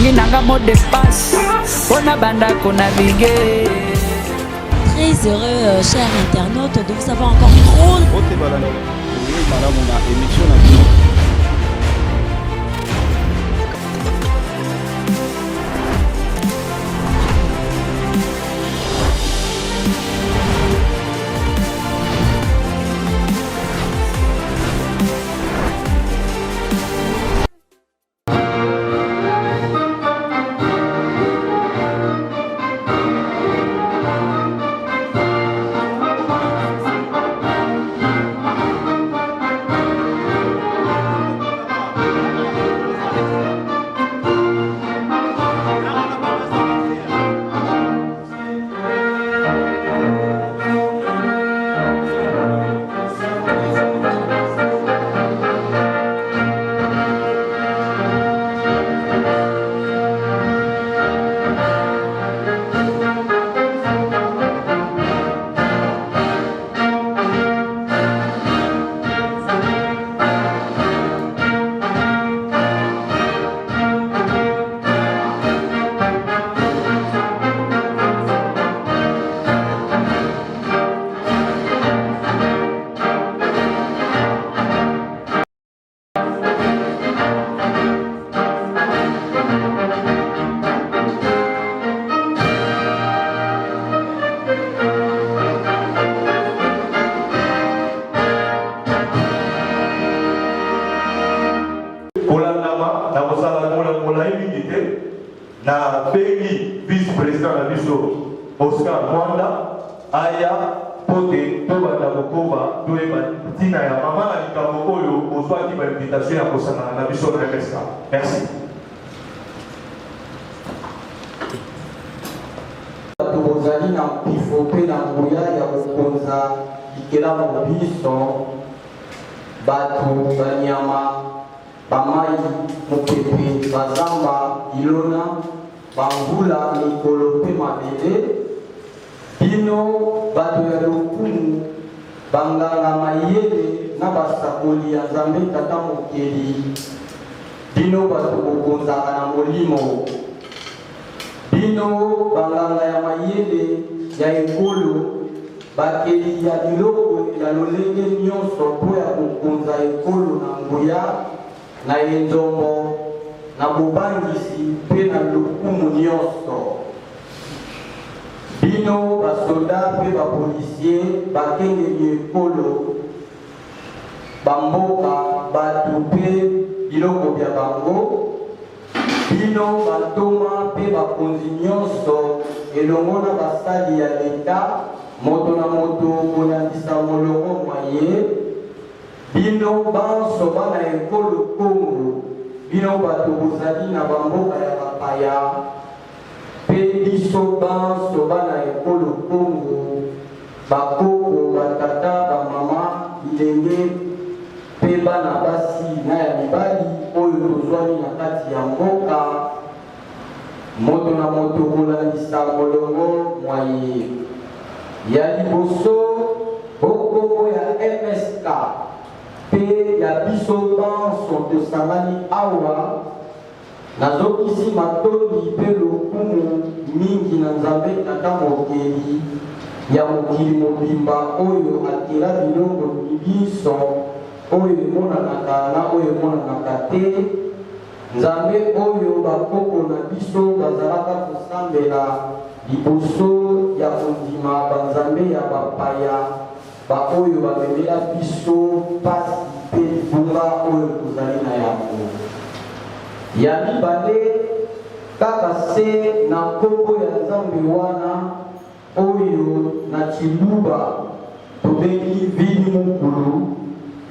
Nabengi nanga mot de passe. On a banda qu'on navigue. Très heureux, chers internautes, de vous avoir encore trop. na bengi vice-président na biso Oscar Mwanda aya pote toba na bokoba toeba tina ya mama na likambo oyo ozwaki ba invitation ya kosana na biso na MSK. Merci. Tubozali na pifope na nguya ya kokonza ikela mobiso batu banyama bamai mopepe bazamba ilona bangula mikolo pe mabele bino bato ya lokumu banganga mayele na basakoli ya nzambe tata mokeli bino bato bokonzaka na molimo bino banganga ya mayele ya ekolo bakeli ya biloko ya lolenge nyonso mpo ya kokonza ekolo na nguya na enzombo na bobangisi mpe na lokumu nyonso bino basoda mpe bapolisier bakengeli ekolo bamboka bato mpe biloko bya bango bino bantoma mpe bakonzi nyonso elongo na basali ya leta moto na moto kolandisa molongo mwaye bino banso bana ekolo Kongo bino bato bozali na bamboka ya bapaya mpe biso banso bana ekolo Kongo bakoko batata bamama bilenge mpe bana basi na ya mibali oyo tozwani na kati ya mboka moto na moto kolandisa molongo mwaye ya liboso bokombo ya MSK mpe ya biso banso tosangani awa nazokisi matondi mpe lokumu mingi na nzambe tata mokeli ya mokili mobimba oyo akela biloko biso oyo emonanaka na oyo emonanaka te nzambe oyo bakoko na biso bazalaka kosambela liboso ya kondima banzambe ya bapaya baoyo bamemela biso pasi mpe libunga oyo tozali na yango ya mibale kaka se na nkombo ya nzambe wana oyo na chiluba tobengi vili mokulu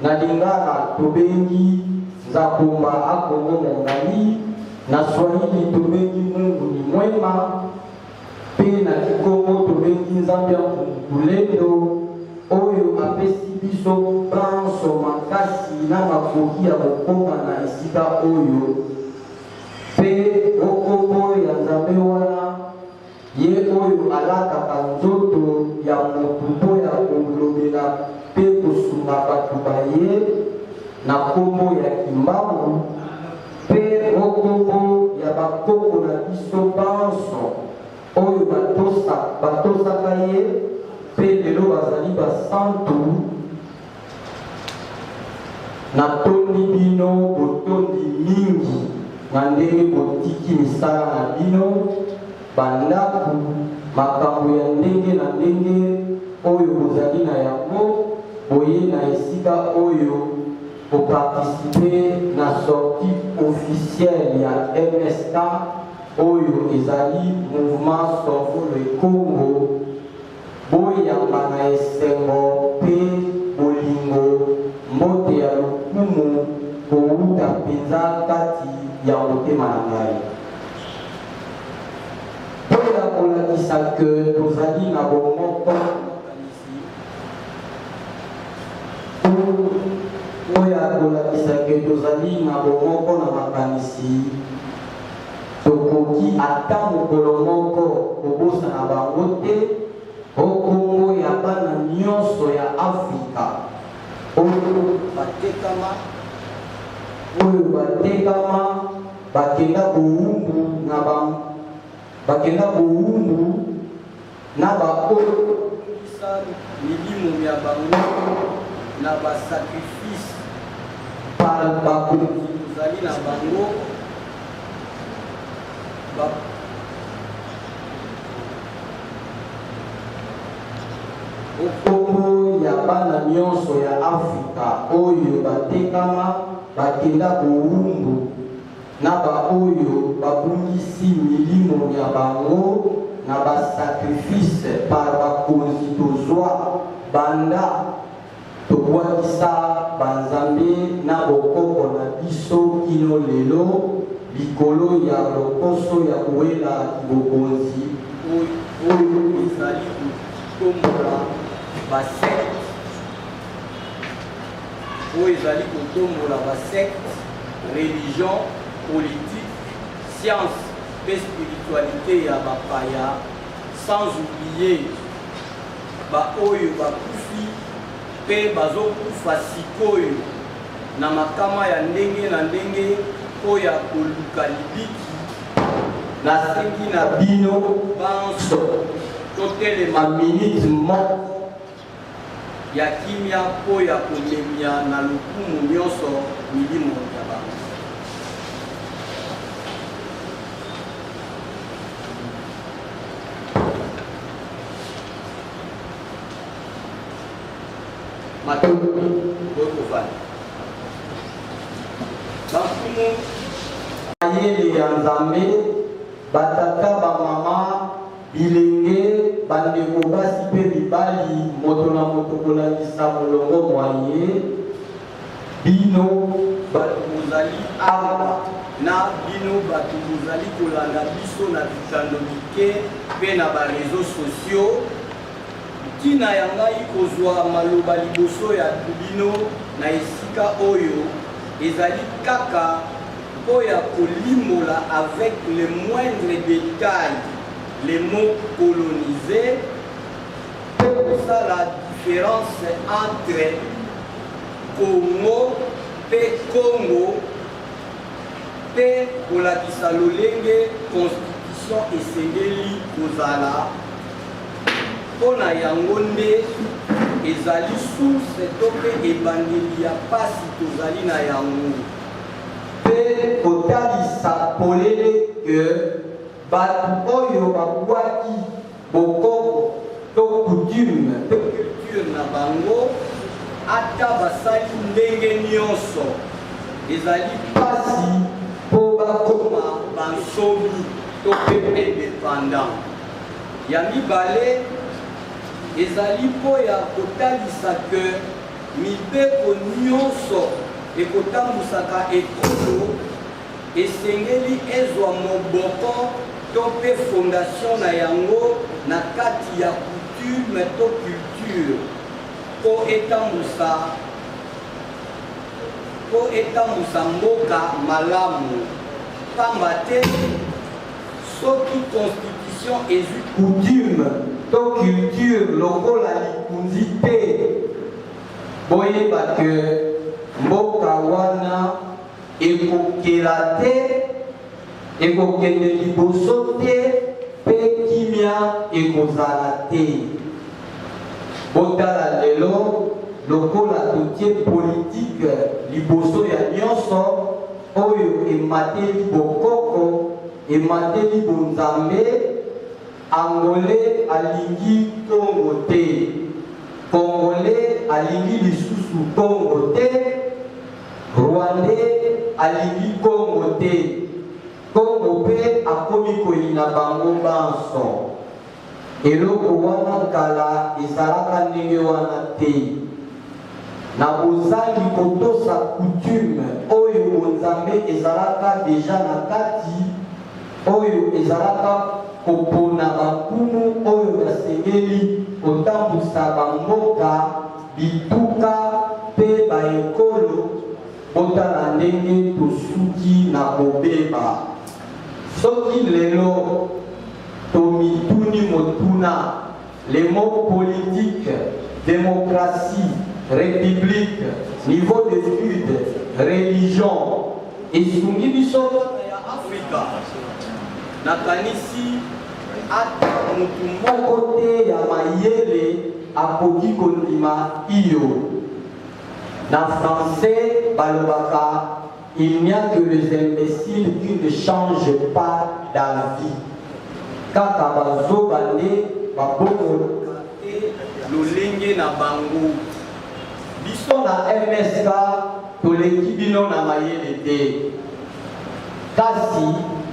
na lingala tobengi nzakomba akongo mongali na swahili tobengi mungu ni mwema mpe na kikongo tobengi nzambe ya mulendo oyo apesi biso banso makasi na makoki ya kokoma na esika oyo mpe okombo ya nzambe wana ye oyo alataka nzoto ya motu mpo ya kolobela mpe kosunga bato baye na nkombo ya kimbangu mpe okombo ya ya bakoko na biso banso oyo batosaka ye mpe lelo bazali basantu natondi bino botondi mingi na ndenge botiki misala na bino bandako makambo ya ndenge na ndenge oyo bozali na yango boye na esika oyo koparticipe na sortie officielle ya MSK oyo ezali mouvement Sauve le Congo boyamba na esengo mpe bolingo mbote ya lokumu kouta mpenza kati ya motema na ngai mpo ya kolakisa ke tozali na bomoko oya kolakisa ke tozali na bomoko na makanisi tokoki ata mokolo moko kobosana bango te okombo ya bana nyonso ya Afrika oyo batekama bakenda bowumbu na baoyo milimo ya bango na basacrifice par bakonzi tozali na bango okombo ya bana nyonso ya Afrika oyo batekama bakenda bowumbu na baoyo babungisi milimo ya bango na basacrifice par bakonzi tozwa banda tobwakisa banzambe na bokoko na biso kino lelo likolo ya lokoso ya kowela bokonzi oyo ezali kotombola basecte oyo ezali kotombola basecte religion politique science mpe spiritualité ya bapaya sans oublier baoyo bakufi mpe bazokufa sikoyo na makama ya ndenge na ndenge oyo ya koluka libiki nasengi na bino banso totelema minute moko ya kimia mpo ya kolemia na lokumu nyonso milimo ya bango matobi bokovani bankumu ayele ya nzambe batata bamama bilenge bandeko basi mpe mibali moto na moto kolakisa molongo mwaye bino bato bozali awa na bino bato bozali kolanda biso na bitando mike mpe na bareseau sociaux ntina ya ngai kozwa maloba liboso ya bino na esika oyo ezali kaka mpo ya kolimola avec le moindre détail les mots colonisés pour ça la différence entre Congo et Congo et pour la kisalolenge constitution esengeli kozala pona yango nde ezali source to mpe ebandeli ya pasi tozali na yango mpe kotalisa polele ke bato oyo babwaki bokoko to coutume to culture na bango ata basali ndenge nyonso ezali pasi mpo bakoma bansomi to mpe indépendant ya mibale ezali mpo ya kotalisa ke mibeko nyonso ekotambusaka ekolo esengeli ezwa moboko to mpe fondation na yango na kati ya coutume to culture po etambusa mboka malamu pamba te soki constitution ezwi coutume to culture lokola likunzi te boyeba ke mboka wana ekokela te ekokende liboso te mpe kimia ekozala te. Botala lelo lokola totie politike liboso ya nyonso oyo emateli bokoko, emateli bonzambe. Angolais alingi Congo te, Congolais alingi lisusu Congo te, Rwandais alingi Congo te, Congo pe akomi koyina bango banso. Eloko wana kala ezalaka ndenge wana te. Na bozali kotosa coutume oyo bonzambe ezalaka deja na kati, oyo ezalaka kopona bakumu oyo basengeli kotambwisa bamboka, bituka mpe baekolo. Botala ndenge tosuki na kobeba. Soki lelo tomituni motuna les mots politique, démocratie, république, niveau d'études, religion, esungi biso ya Afrika nakanisi ata mutu moko te ya mayele akoki kondima iyo. Na français balobaka, il n'y a que les imbéciles qui ne changent pas d'avis. Kaka bazobande baboko te lolenge na bango. Biso na MSK toleki bino na mayele te. Kasi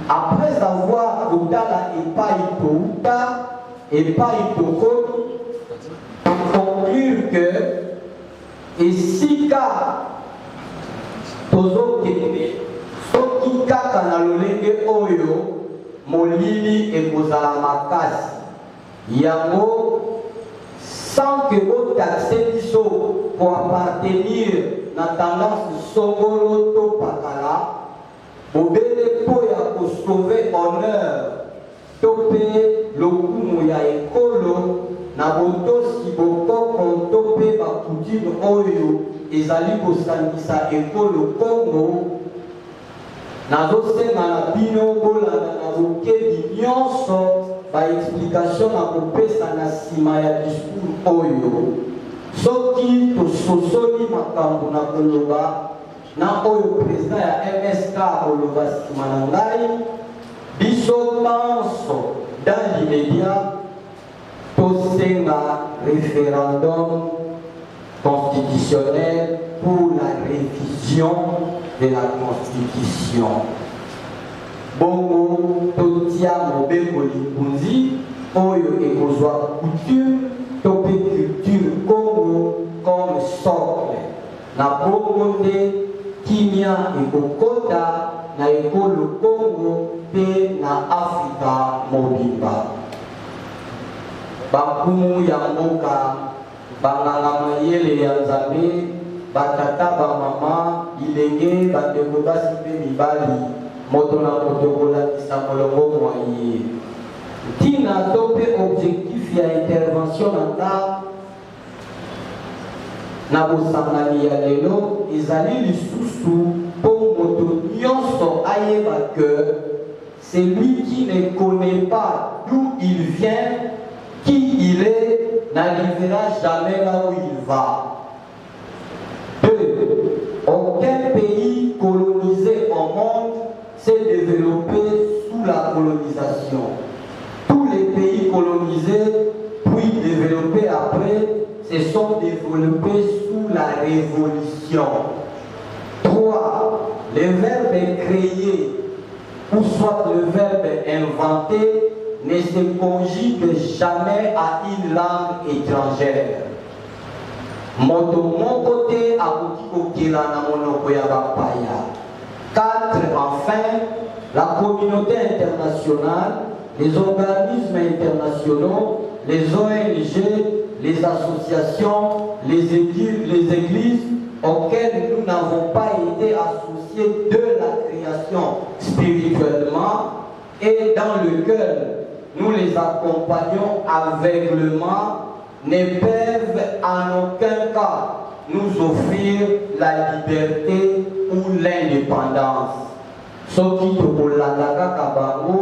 après avoir kotala epai touta epai tokomi, conclure que esika tozokende soki kaka na lolenge oyo molili ekozala makasi. Yango sans que botaxe biso po appartenir na tendance songolo to pakala, bobele po ya kosauve honneur to pe lokumu ya ekolo na botosi bokoko to pe bakutime oyo ezali kosangisa ekolo Congo. Nazosenga na bino bolanda na bokebi nyonso ba explication na kopesa na nsima ya discours oyo. Soki tososoli makambo na koloba na oyo président ya MSK koloba nsima na ngai, biso nyonso dans l'immédiat tosenga référendum constitutionnel pour la révision de la Constitution. Bongo totia mobeko lipunzi oyo ekozwa coutume tope culture Congo comme socle. Na bongo nde kimia ekokota na ekolo Congo pe na Afrika mobimba. Bakumu ya mboka, banganga mayele ya Nzambe, batata bamama, bilenge bandeko basi mpe mibali, moto na moto kolakisa molongo mwaye. Tina to pe objectif ya intervention na bosangani ya lelo ezali lisusu po moto nyonso ayeba que celui qui ne connaît pas d'où il vient, qui il est, n'arrivera jamais là où il va. 2. Aucun pays colonisé au monde s'est développé sous la colonisation. Tous les pays colonisés, puis développés après, se sont développés sous la révolution. 3. Le verbe créer, ou soit le verbe inventer, ne se conjugue jamais à une langue étrangère. Moto moko te akoki kokela na monoko ya bapaya. 4. Enfin, la communauté internationale, les organismes internationaux, les ONG, les associations, les églises auxquelles nous n'avons pas été associés de la création spirituellement et dans lequel nous les accompagnons aveuglément, ne peuvent en aucun cas nous offrir la liberté ou l'indépendance. soki tokolanda kaka bango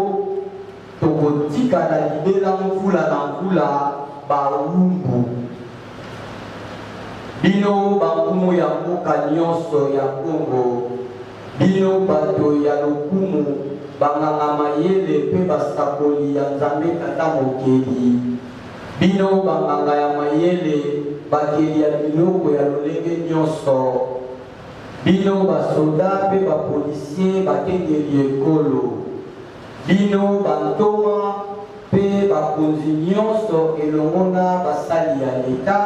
tokotikala libela mvula na mvula bawumbu. Bino bankumu ya mboka nyonso ya Kongo, bino bato ya lokumu banganga mayele pe basakoli ya Nzambe Tata Mokeli, bino banganga ya mayele bakeli ya biloko ya lolenge nyonso, bino basoda pe bapolisier bakengeli ekolo, bino bantoma pe bakonzi nyonso elongo na basali ya leta,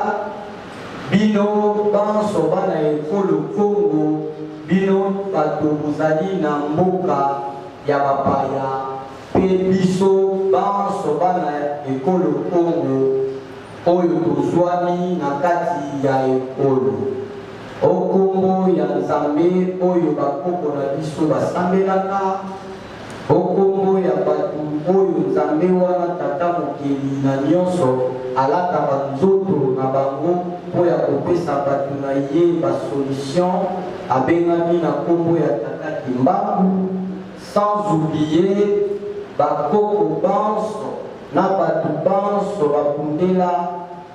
bino banso bana ekolo Kongo, bino bato bozali na mboka ya bapaya pe biso banso bana ekolo Kongo oyo tozwani na kati ya ekolo. Okombo ya Nzambe oyo bakoko na biso basambelaka, okombo ya bato oyo Nzambe wana Tata Mokeli na nyonso alata banzoto na bango po ya kopesa bato na ye basolution, abengami na kombo ya Tata Kimbangu, sans oublier bakoko banso na bato banso bakundela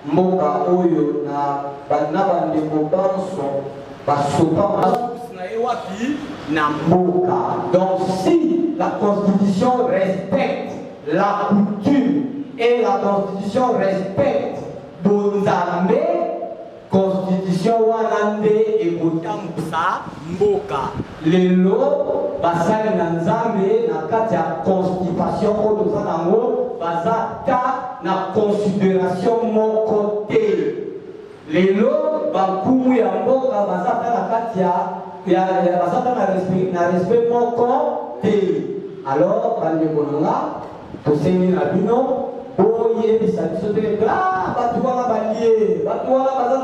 mboka oyo na bandeko banso basopa na ewapi na mboka. Donc si la Constitution respecte la coutume et la Constitution respecte Bonzambe, Constitution wana nde ekotambusa mboka. Lelo basali na Nzambe na kati ya constipation oyo toza nango baza ta na considération moko te. Lelo bankumu ya mboka baza ta na kati ya baza ta na respect moko te. Alors bandeko nanga tosengi na bino oyebisa biso te bato wana balie, bato wana baza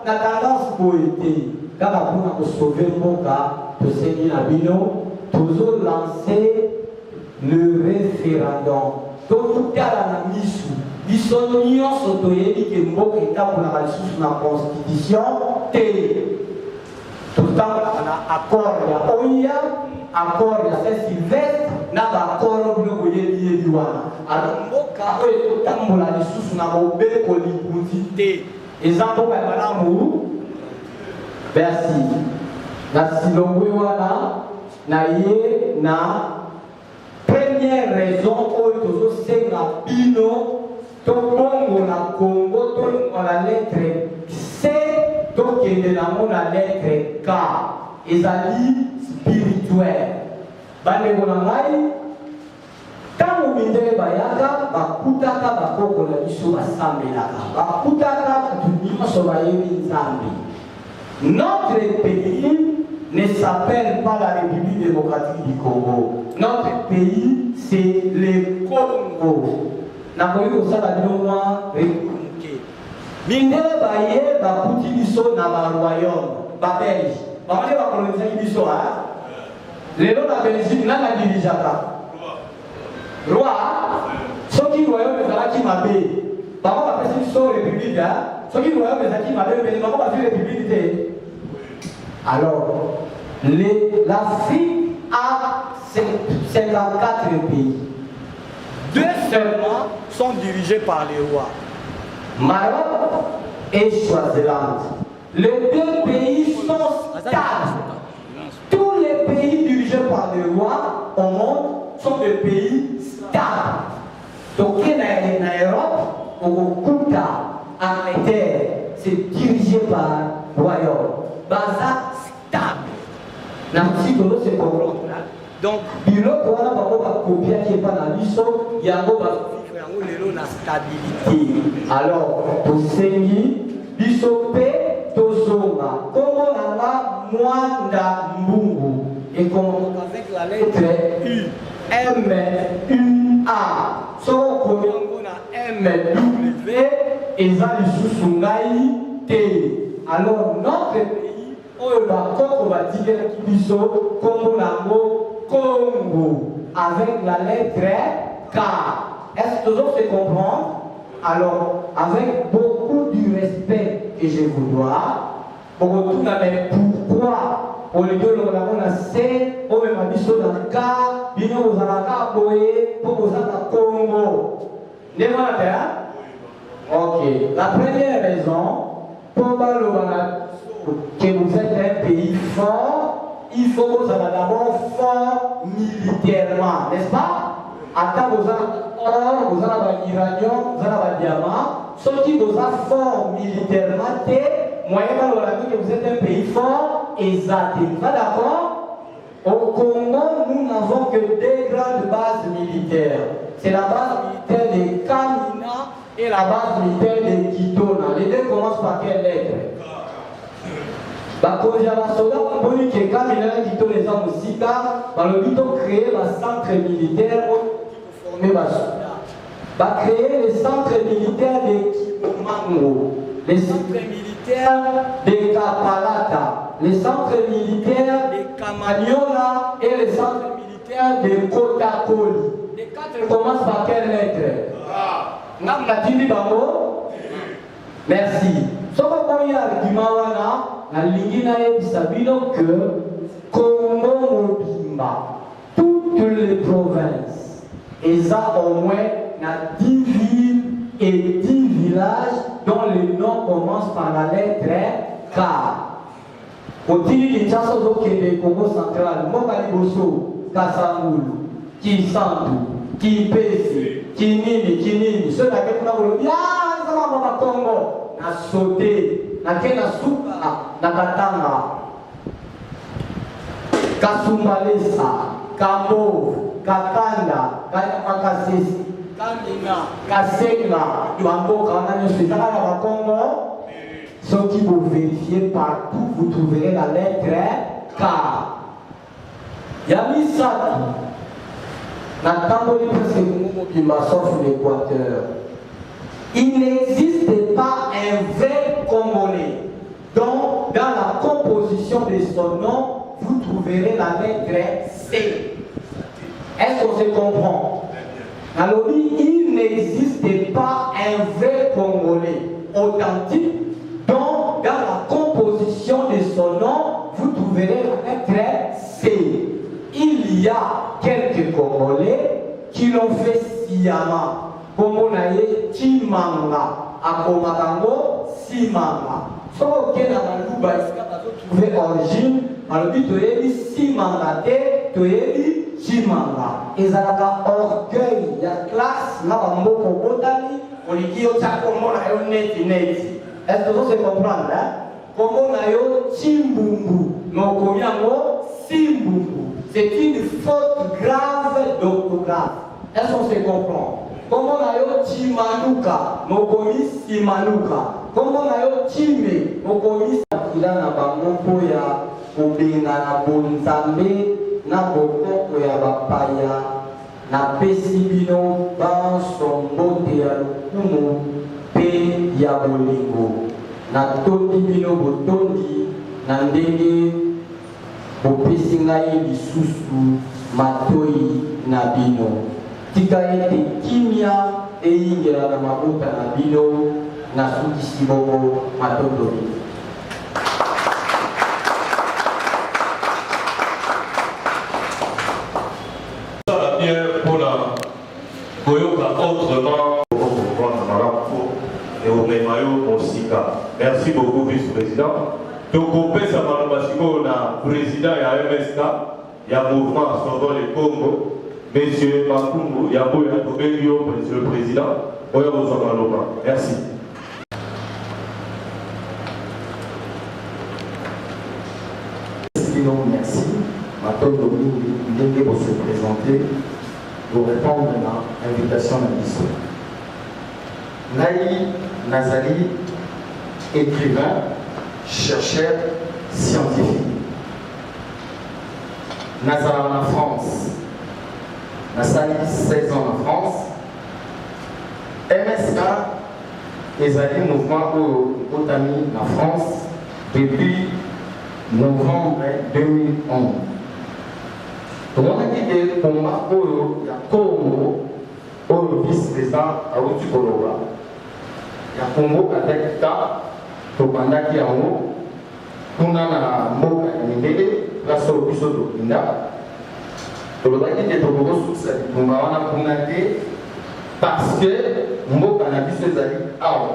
na tendance boye te. Kaka mpona kosauve mboka tosengi na bino tozolance le référendum. Totala na misu biso nyonso toyebi ke mboka etambolaka lisusu na constitution te. Totambolaka na accord ya oya, accord ya Saint-Sylvestre na baaccord bino koyebi wana. Alors mboka oyo totambola lisusu na mobeko libundi te. Eza mboka ya malamu. Merci. Na silongwe wana na ye na première raison oyo tozosenga bino tobongo na Congo tolongo na lettre C tokende nango na lettre K ezali spirituel. Bandeko na ngai ntango mindele bayaka bakutaka bakoko na biso basambelaka, bakutaka bato nyonso bayebi Nzambe. Notre pays ne s'appelle pas la République démocratique du Congo. Notre pays, c'est le Congo. Nakoyi kosala bilonga république. Mindele baye bakuti biso na ba royaume, ba Belge. Bamane ba coloniser biso ha. Lelo na Belgique na na dirijaka. Roi, soki royaume ezalaki mabe. Bango bapesi biso république ha. Soki royaume ezalaki mabe, mais bango bazwi république te. Alors, l'Afrique a 54 pays. 2 seulement sont dirigés par les rois. Maroc et Swaziland. Les 2 pays sont stables. Tous les pays dirigés par les rois au monde sont des pays stables. Donc, en Europe, au Kuta, Angleterre, c'est dirigé par le royaume. Baza stable. Nanti tout se comprend. Donc, bilo pour la babo va copier qui est pas dans l'ISO, yango va vivre yango lelo na stabilité. Alors, to sengi biso pe tozonga. Comment nanga mwanda mbungu et comment avec la lettre U, M, U, A. So comme yango na M, W et ça les sous-sungai T. Alors, notre pays oyo bakoko batikela biso kombo nango Congo avec la lettre K. Est-ce que tout se comprend? Alors, avec beaucoup du respect que je vous dois, pourquoi au lieu de la C, au même abisso dans le cas, il y a un pour vous à Congo. Ok. La première raison, pour que vous êtes un pays fort, il faut que vous soyez d'abord fort militairement, n'est-ce pas? Attends, vous avez or, vous avez l'uranium, vous avez le diamant. Ceux qui vous êtes fort militairement, moyennement, que vous êtes un pays fort, exact. Pas d'accord? Au Congo, nous n'avons que deux grandes bases militaires. C'est la base militaire de Kamina et la base militaire de Kitona. Les deux commencent par quelle lettre? Quand il y a un soldat, on dit que Kamina et Kitona les hommes aussi, le but de créer un centre militaire pour former les soldats. Créer les centres militaires de Kimomango, les centres militaires de Kapalata, les centres militaires de Kamanyola et les centres militaires de Kotakoli. Les quatre commencent par quelle lettre? Nam la tindi bango? Merci. Ce qu'on y a argument na lingina et sabino que Congo Mobimba, toutes les provinces, et ça au moins na 10 villes et 10 villages dont les noms commencent par la lettre K. Au-dessus de Tchasso Kébé, Congo central, Mokaliboso, Kassamulu, Kisandu, Kipesi, Kinini, ceux-là qui ont dit ah, ça va Congo, na sauté, na kena souka, na katanga, Kasumbalesa, Kambo, Kakanda, Kakasesi, Kamina, Kasenga, Duambo, Kanana, c'est ça va Congo. Ceux qui vous vérifiez partout, vous trouverez la lettre K. Yamisati. Sauf l'Équateur. Il n'existe pas un vrai Congolais. Donc, dans la composition de son nom, vous trouverez la lettre C. Est-ce qu'on se comprend? Alors, il n'existe pas un vrai Congolais authentique. Donc, dans la composition de son nom, vous trouverez la lettre C. Il y a quelques Congolais qui l'ont fait sciemment. Comme on a dit Chimanga, à Komatango, Simanga. Sauf que dans la Louba, il trouvé origine, dans le but de dire Simanga, de dire Chimanga. Et ça a orgueil, il y a classe, là, on a beaucoup de botani, on dit qu'il y a un net. Est-ce que vous comprenez? Comme on a dit Chimbumbu, nous connaissons Simbumbu. C'est une faute grave d'orthographe. Est-ce qu'on se comprend? Comme on a dit Chimanuka, nous connaissons Simanuka. Comme on a dit Chime, nous connaissons Akila na bamoko ya Obenga na Bonzambe, na bokoko ya bapaya, na pesibino dans son bote ya lukumu, pe ya bolingo. Na tondi bino botondi, na ndenge bopesi ngai lisusu matoi na bino. Tika ete kimia eyingela na mabuta na bino na sukisi bongo matondoli. Ça va bien pour la Koyoka autrement. Merci beaucoup, vice-président. Donc, on peut savoir que le président et MSK, il y a un mouvement sur le Congo. Monsieur Makumbu, Yabo Yatobelio, monsieur le président, merci. Merci. Maintenant, nous pour se présenter, pour répondre à l'invitation de l'ISO. Naï Nazali, écrivain, chercheur scientifique. Nazara en France. Nazali 16 ans en France. MSK est un mouvement au Otami en France depuis novembre 2011. Tout le monde dit que pour moi, il y a Congo, le vice-président à Outikoloba. Il y a Congo avec K, Topanda qui est en haut. kuna na mboka ya mindele place oyo biso tokinda tolobaki te tokokosusa bitumba wana kuna te parce que mboka na biso ezali awa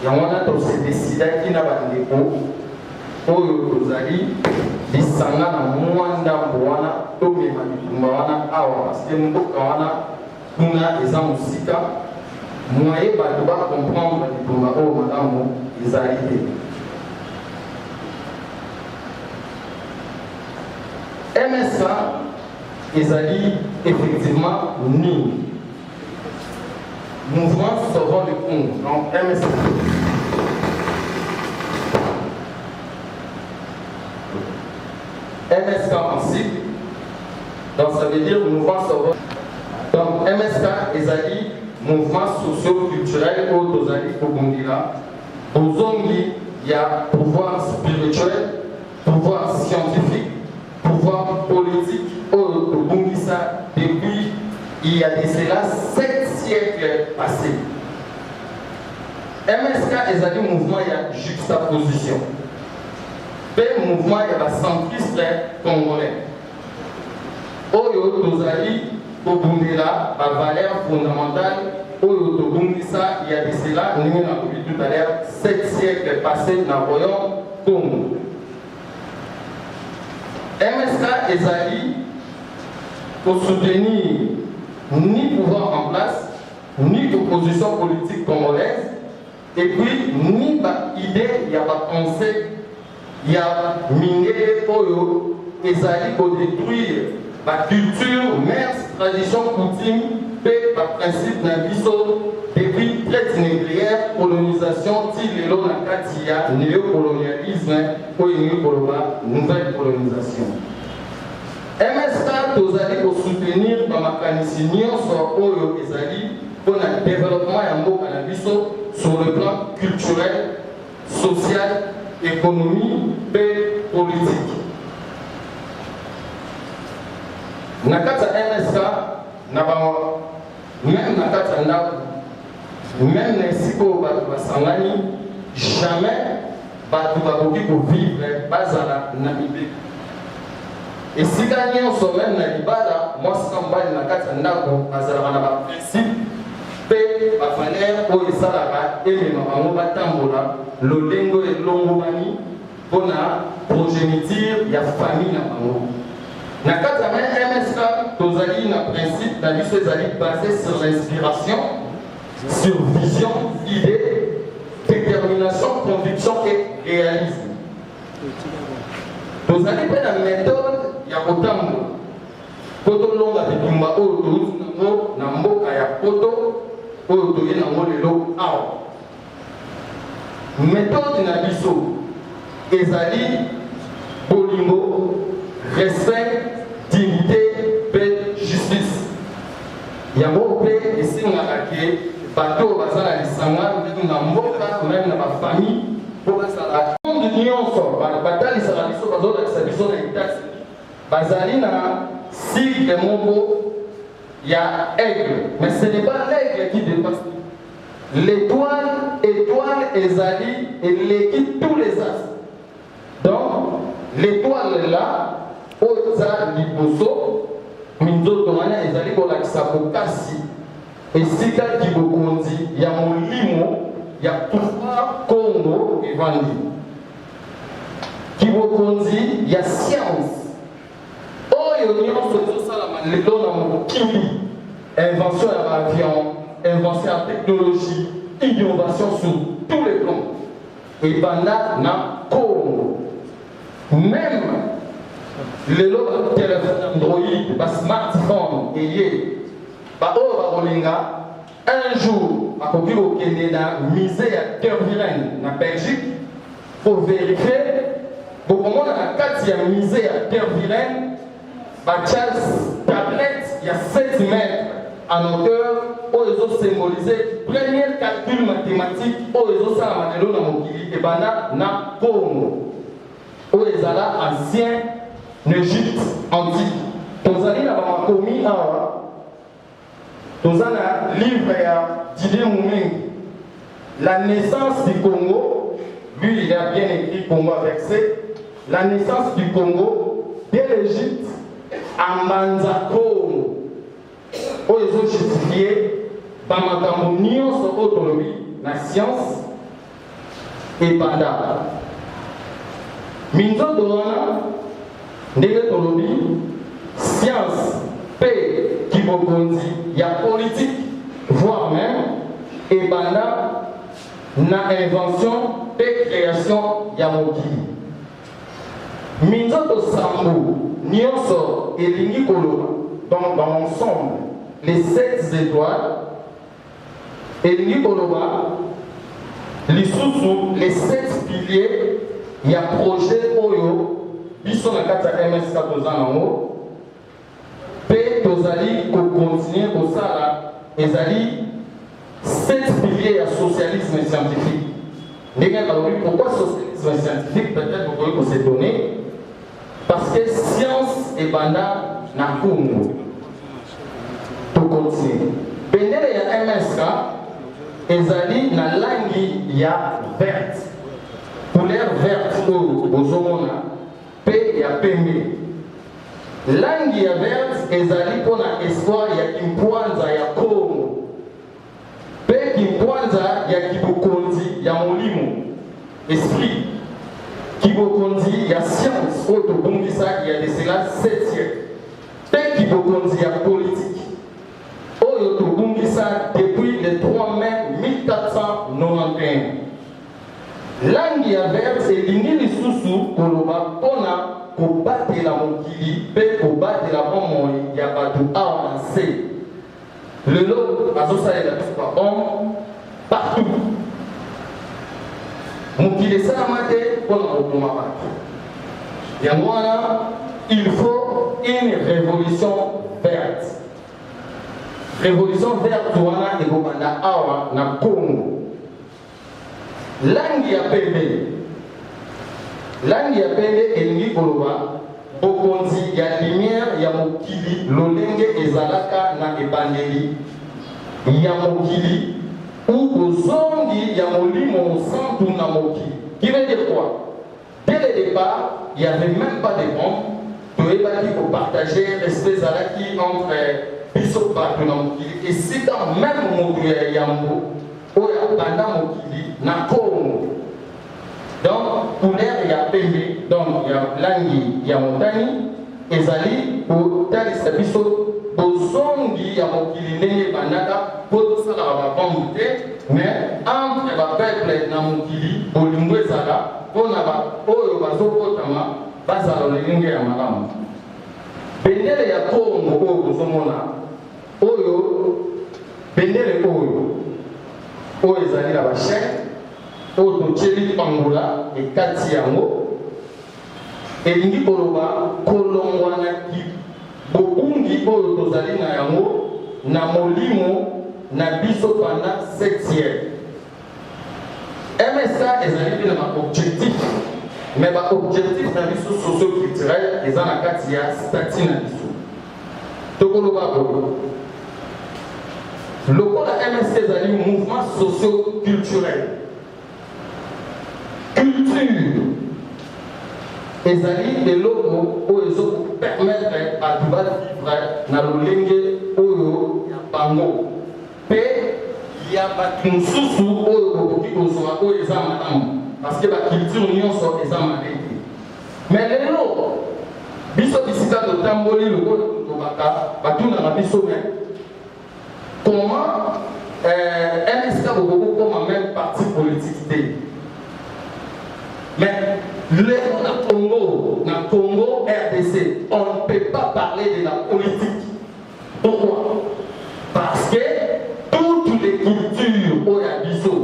yango wana tosedesidaki na bandeko oyo tozali lisanga na mwa ndambo wana tomema bitumba wana awa parce que mboka wana kuna eza mosika moye bato bacomprendre bitumba oyo malamu ezali te. MSK ezali effectivement nini mouvement sauvant le Congo. Donc MSK en cycle, donc ça veut dire mouvement sauvant. Donc MSK ezali mouvement socio-culturel au tozali kobongila ozongi ya pouvoir spirituel, pouvoir scientifique, pouvoir politique au tobongisa depuis il y a de cela 7 siècles passés. MSK ezali mouvement ya juxtaposition pe mouvement ya centriste congolais oyo tozali kobundela ba valeur fondamentale oyo tobungisa il y a de cela ndenge nakobi tout à l'heure 7 siècles passés na royaume Congo. MSK ezali pour soutenir ni pouvoir en place ni opposition politique congolaise et puis ni ba idée ya ba conseil ya mingele oyo ezali ko détruire la culture, mœurs, tradition, coutume, paix, par principe na biso depuis traite nucléaire, colonisation, tilelo na kati ya néocolonialisme oyo ngi koloba nouvelle colonisation. MSK tozali ko soutenir ba makanisi nyonso oyo ezali pour le développement ya mboka na biso sur le plan culturel, social, économie et politique. Na kati ya MSK na ba même na kati ya ndako même na esika oyo bato basangani jamais bato bakoki kovivre bazala na mibeko esika nyonso même na libala mwasi na mobali na kati ya ndako bazalaka na baprincipe mpe bavalere oyo esalaka emema bango batambola lolengo elongobani mpona progéniture ya famille na bango. Na kati ya MSK tozali na principe na biso ezali basé sur l'inspiration, sur vision, idée, détermination, conviction et réalisme. Tozali mpe na méthode ya kotambola po tolonga bitumba oyo touti nango na mboka ya poto oyo toye nango lelo awa. Méthode na biso ezali bolingo, respect, dignité, paix, justice. Yango mpe esingaka ke bato bazala lisanga na mboka même na bafamille po basala monde nyonso batalisaka biso bazolakisa biso na itaxe bazali na sigle moko ya aigle, mais ce n'est pas l'aigle qui dépasse l'étoile. Étoile ezali eleki tous les astres. Donc l'étoile là oza liboso minzoto wana ezali kolakisa kokasi esika kibokonzi ya molimo ya pouvoir Congo evandi kibokonzi ya science oyo nyonso ezosalama lelo na mokili, invention ya baavion, invention ya technologie, innovation sur tous les plans ebanda na Congo. Même lelo téléphone Android, ba smartphone eye ba oyo bakolinga un jour akoki kokende na musée ya Kerviren na Belgique pour vérifier bokomona na kati ya musée ya Kerviren batia tablette ya 7 mètres en hauteur oyo ezosymboliser premier calcul mathématique oyo ezosalama lelo na mokili ebanda na Congo oyo ezala ancien Égypte antique. Tozali na bamakomi awa toza na livre ya Didier Moumengi, La naissance du Congo lui, il a bien écrit Congo avec C. La naissance du Congo, de l'Égypte, à Manzako, où ils ont justifié, par makambo nyonso autonomie, la science et banda. Minzo Doana, Négatologie, science, paix, kibokonzi, il y a politique, voire même, et banda, na invention, et création, il y a mokili. Minzo de Sambo, Nyonso et Lingi Kolo, dans l'ensemble, les 7 étoiles, et Lingi Koloba, les sous-sous, les 7 piliers, il y a projet Oyo, biso na kati ya MSK toza nango, pe tozali kokontinue kosala ezali 7 piliers ya socialisme scientifique. Ndenge nalobi pourquoi socialisme scientifique, peut-être vous pouvez vous étonner, parce que science ebanda na Congo. To continue. Bendele ya MSK ezali na langi ya verte. Couleur verte oyo bozomona pe ya pembe. Langi ya verte ezali mpona espoir ya kimpwanza ya Congo pe kimpwanza ya kibokonzi ya molimo esprit kibokonzi ya science oyo tobongisa ya de cela 7 siècle pe kibokonzi ya politique oyo tobongisa depuis le 3 mai 1491. Langi ya verte elingi lisusu koloba mpona kobatela mokili mpe kobatela bomoi ya bato awa na se. Lelo azosalela biso babombe partout. Mokili esalama te mpona koboma bato. Yango wana il faut une révolution verte. Révolution verte wana ekobanda awa na Congo. Langi ya pembe. Langi ya pembe elingi koloba bokonzi ya lumière ya mokili lolenge ezalaka na ebandeli ya mokili ou bozongi ya molimo santu na mokili. Qui veut dire quoi? Dès le départ, il n'y avait même pas de bombes. Toyebaki pour partager respect zalaki entre biso bato na mokili. Et c'est quand même moto ya yambo oya banda mokili na Congo. Donc couleur ya pembe, donc ya langi ya motani ezali kotalisa biso bozongi ya mokili ndenge bandaka po tosalaka babombe te, mais entre bapeuple na mokili bolingo ezala mpona oyo bazokotama bazala lolenge ya malamu. Bendele ya Congo oyo bozomona oyo bendele oyo ezali na bachene oyo totieli pangola ekati yango elingi koloba kolongwanaki bobungi oyo tozali na yango na molimo na biso pendant 7 siècle. MSK ezali mpe na baobjectif, mais baobjectif na biso socio-culturel eza na kati ya stati na biso. Tokoloba oyo lokola MSK ezali mouvement socio-culturel. Culture ezali eloko oyo ezopermettre bato bavivre na lolenge oyo ya bango mpe ya bato mosusu oyo bokoki kozwa oyo eza malamu parce que baculture nyonso eza mabe te. Mais lelo biso bisika totamboli lokola tobaka batunaka biso me comment MSK bokoki kokoma même parti politique te. Mais na Congo RDC, on ne peut pas parler de la politique. Pourquoi? Parce que toutes les cultures au Yabiso,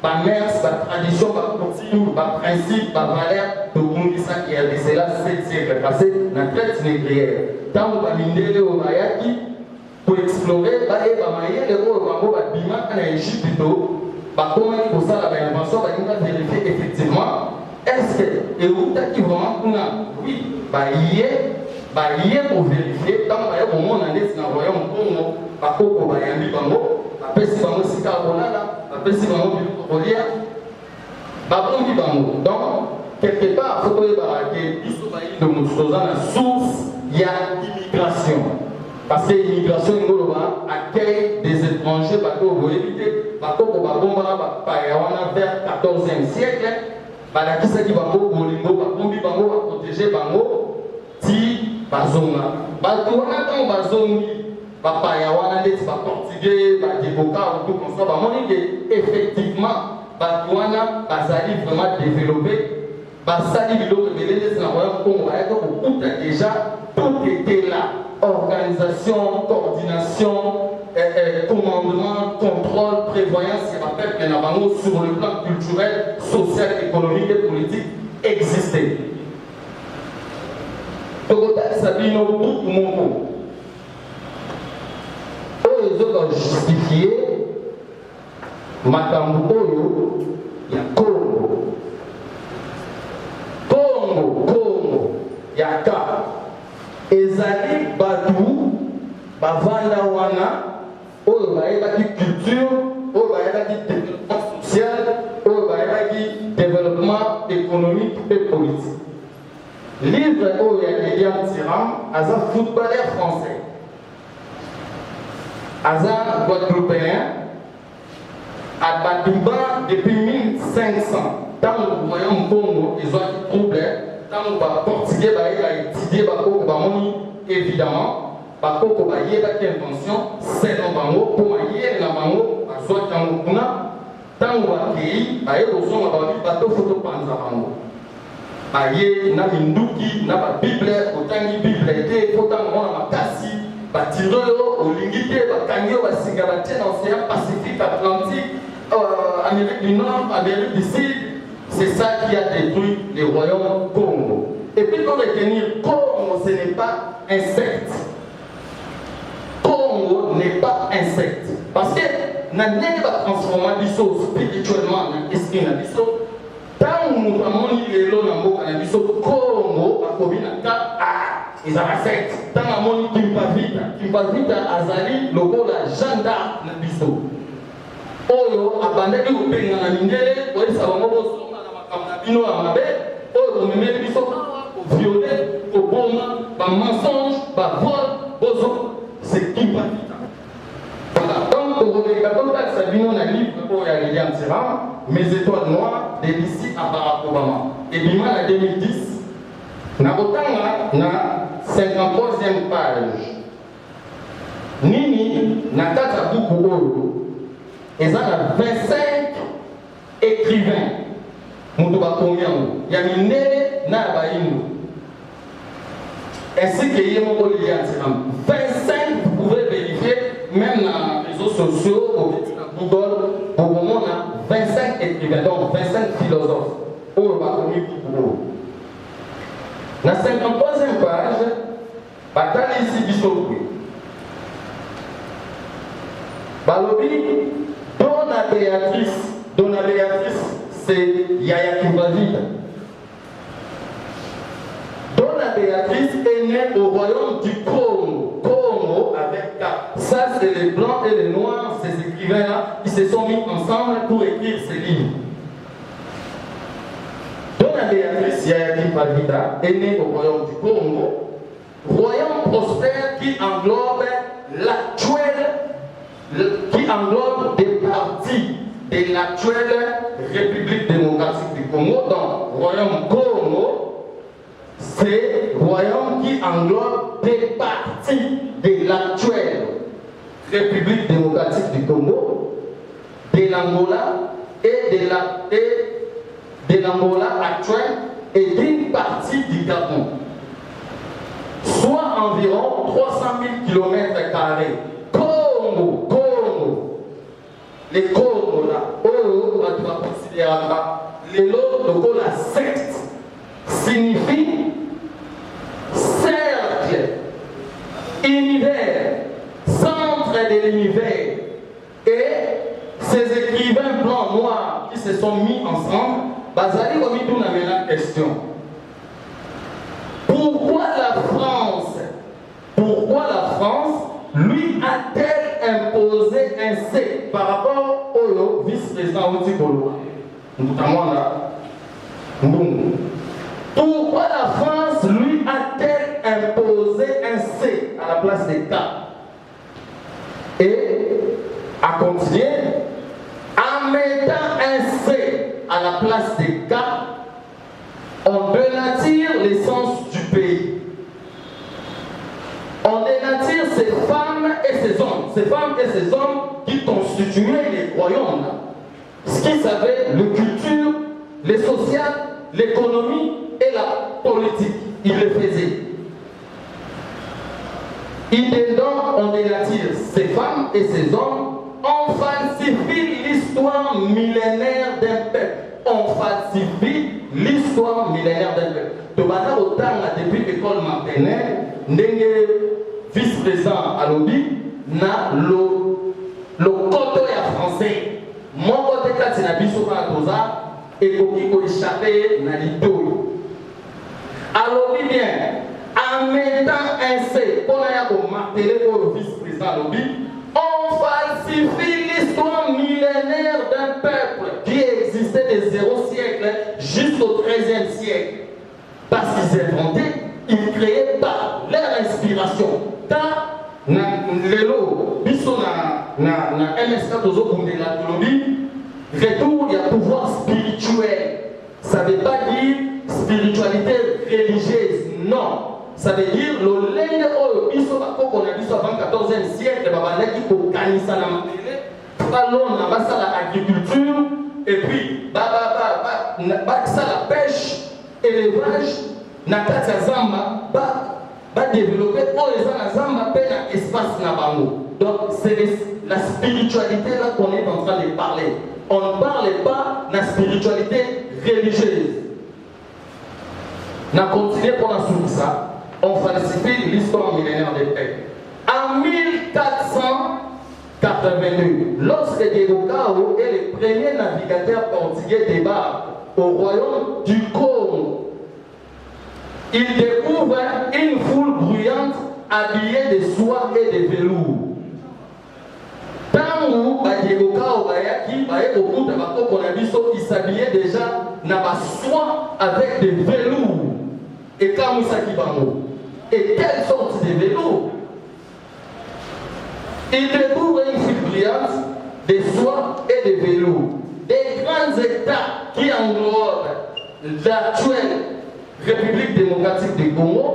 ma mère, ma tradition, ma coutume, ma principe, ma valeur, tout le monde qui a RDC là, 7 siècles passés, na traite négrière. Tant que Mindele au Mayaki, pour explorer, les Bima en Égypte, comment il faut ça la invention, il va vérifier effectivement. Est-ce que et où t'as qui vraiment oui, pour vérifier tant que au monde en est dans royaume Congo, pas Coco Bayambi Bango, après si Bango Sika Bonala, après si Bango Bilocolia, babombi bango. Donc quelque part faut koyeba ke biso bayi de motoza na source ya immigration. Parce que l'immigration accueille des étrangers pour éviter vers 14e siècle. Balakisa ki bango bolingo bakombi bango ba protéger bango ti bazonga. Bato wana tant bazongi ba paya wana ndeti ba portugais ba deboka tout comme ça ba moni que effectivement bato wana bazali vraiment développé basali biloko belele na royaume Congo ba yako kuta déjà tout était là. Organisation, coordination, commandement, contrôle, prévoyance, qui rappelle que Nabango sur le plan culturel, social, économique et politique existait. Togotal Sabino, tout le monde. Les autres ont justifié Makambu Oyo, il y a Congo. Congo, il y a Ka. Ezali batu bavanda wana oyo bayebaki culture oyo bayebaki développement social oyo bayebaki développement économique et politique. Livre oyo ya Elian Tiram aza footballeur français aza guadeloupéen abadumba depuis 1500 ntango royaume Congo ezwaki trouble. Tant que portugais va étudier bakoko bamoni évidemment bakoko ba yeba ki invention c'est non bango pour yeba na bango azwa tango kuna tango ba ki ba yebo zonga ba bato photo panza bango ba ye na minduki na ba bible otangi bible te fotango mona makasi ba tiro olingi te ba kanyo ba singa ba tena océan Pacifique Atlantique Amérique du Nord Amérique du Sud. C'est ça qui a détruit le royaume Congo. Et puis pour retenir, Congo ce n'est pas un secte. Congo n'est pas un secte. Parce que n'a pas transformé biso spirituellement dans l'esprit na biso. Tant nous avons les lots dans boka na biso Congo a kobina ka ils ont la secte. Tant amoni Kimpavita azali lokola gendarme na biso. Oyo abandaki kopenga na mindele oyesa bango boso Bino amabe, oh, on met les au violet, au bon, par mensonge, par vol, bozo, c'est qui va vite. Voilà, donc pour regarder quand Sabino a livre pour y aller en tirant, Mes étoiles noires, de d'ici à Barack Obama. Et bien, en 2010, na 53e page. Nini, na kata buku oyo, et ça a 25 écrivains. Il y a une na ainsi que Yémo 25, vous pouvez vérifier, même dans les réseaux sociaux, au Google, au moment, 25 écrivains, donc 25 philosophes. Dans la 53e page, Bakali ici Bissopoué. Balobi, Donna Béatrice, c'est Yaya Kimpavita. Donna Béatrice est née au royaume du Congo. Congo avec K. Ça, c'est les blancs et les noirs, ces écrivains-là, qui se sont mis ensemble pour écrire ces livres. Donna Béatrice Yaya Kimpavita est née au royaume du Congo. Royaume prospère qui englobe des parties de l'actuelle République démocratique du Congo. Donc, royaume Congo, c'est royaume qui englobe des parties de l'actuelle République démocratique du Congo, de l'Angola et de l'Angola actuelle et d'une partie du Gabon, soit environ 300 000 km². Congo. Les Congo là, on va considérer les lots de la secte signifie cercle, univers, centre de l'univers. Et ces écrivains blancs, noirs qui se sont mis ensemble, Bazali va nous donner la question. Pourquoi la France lui a-t-elle imposé un C par rapport au vice-président Outikolo? Pourquoi la France lui a-t-elle imposé un C à la place des K? Et a continué, en mettant un C à la place des K, on dénature l'essence du pays. On dénature ces femmes et ces hommes qui constituaient les royaumes. Ce qu'ils savaient, le culture, les social, l'économie et la politique. Ils le faisaient. On dénature ces femmes et ces hommes, on falsifie l'histoire millénaire d'un peuple. On falsifie l'histoire millénaire d'un peuple. Tobana autant depuis l'école maternelle, ndenge vice-président à l'Obi, na le koto ya français. Mon côté kati na biso pa toza et koki ko échapper na litoyo. Alors bien, en mettant un C pour la marteler au vice-président à l'Obi, on falsifie l'histoire millénaire d'un peuple qui existait de 0 siècle jusqu'au 13e siècle. Parce qu'ils inventaient, ils créaient par leur inspiration. Car, lelo, biso na MSK Tozo Bundela Tolobi, retour, il y a pouvoir spirituel. Ça ne veut pas dire spiritualité religieuse, non. Ça veut dire le lenge oyo biso bakoko na biso avant 14e siècle babandaki kokanisa na mabele balona basala agriculture et puis basala pêche élevage na kati ya zamba développer oyo eza na zamba mpe na espace na bango. Donc c'est la spiritualité là qu'on est en train de parler. On ne parle pas de la spiritualité religieuse. On a continué pour la source ça. On falsifie l'histoire millénaire des peuples. En 1482, lorsque Diego Cao est le premier navigateur portugais débarque au royaume du Congo, il découvre une foule bruyante habillée de soie et de velours. Tangu Diego Cao il s'habillait déjà dans la soie avec des velours. Et Kamusaki Bango. Et quelle sorte de vélo? Il découvre une file brillante de soie et de vélo. Des grands États qui englobent l'actuelle République démocratique du Congo,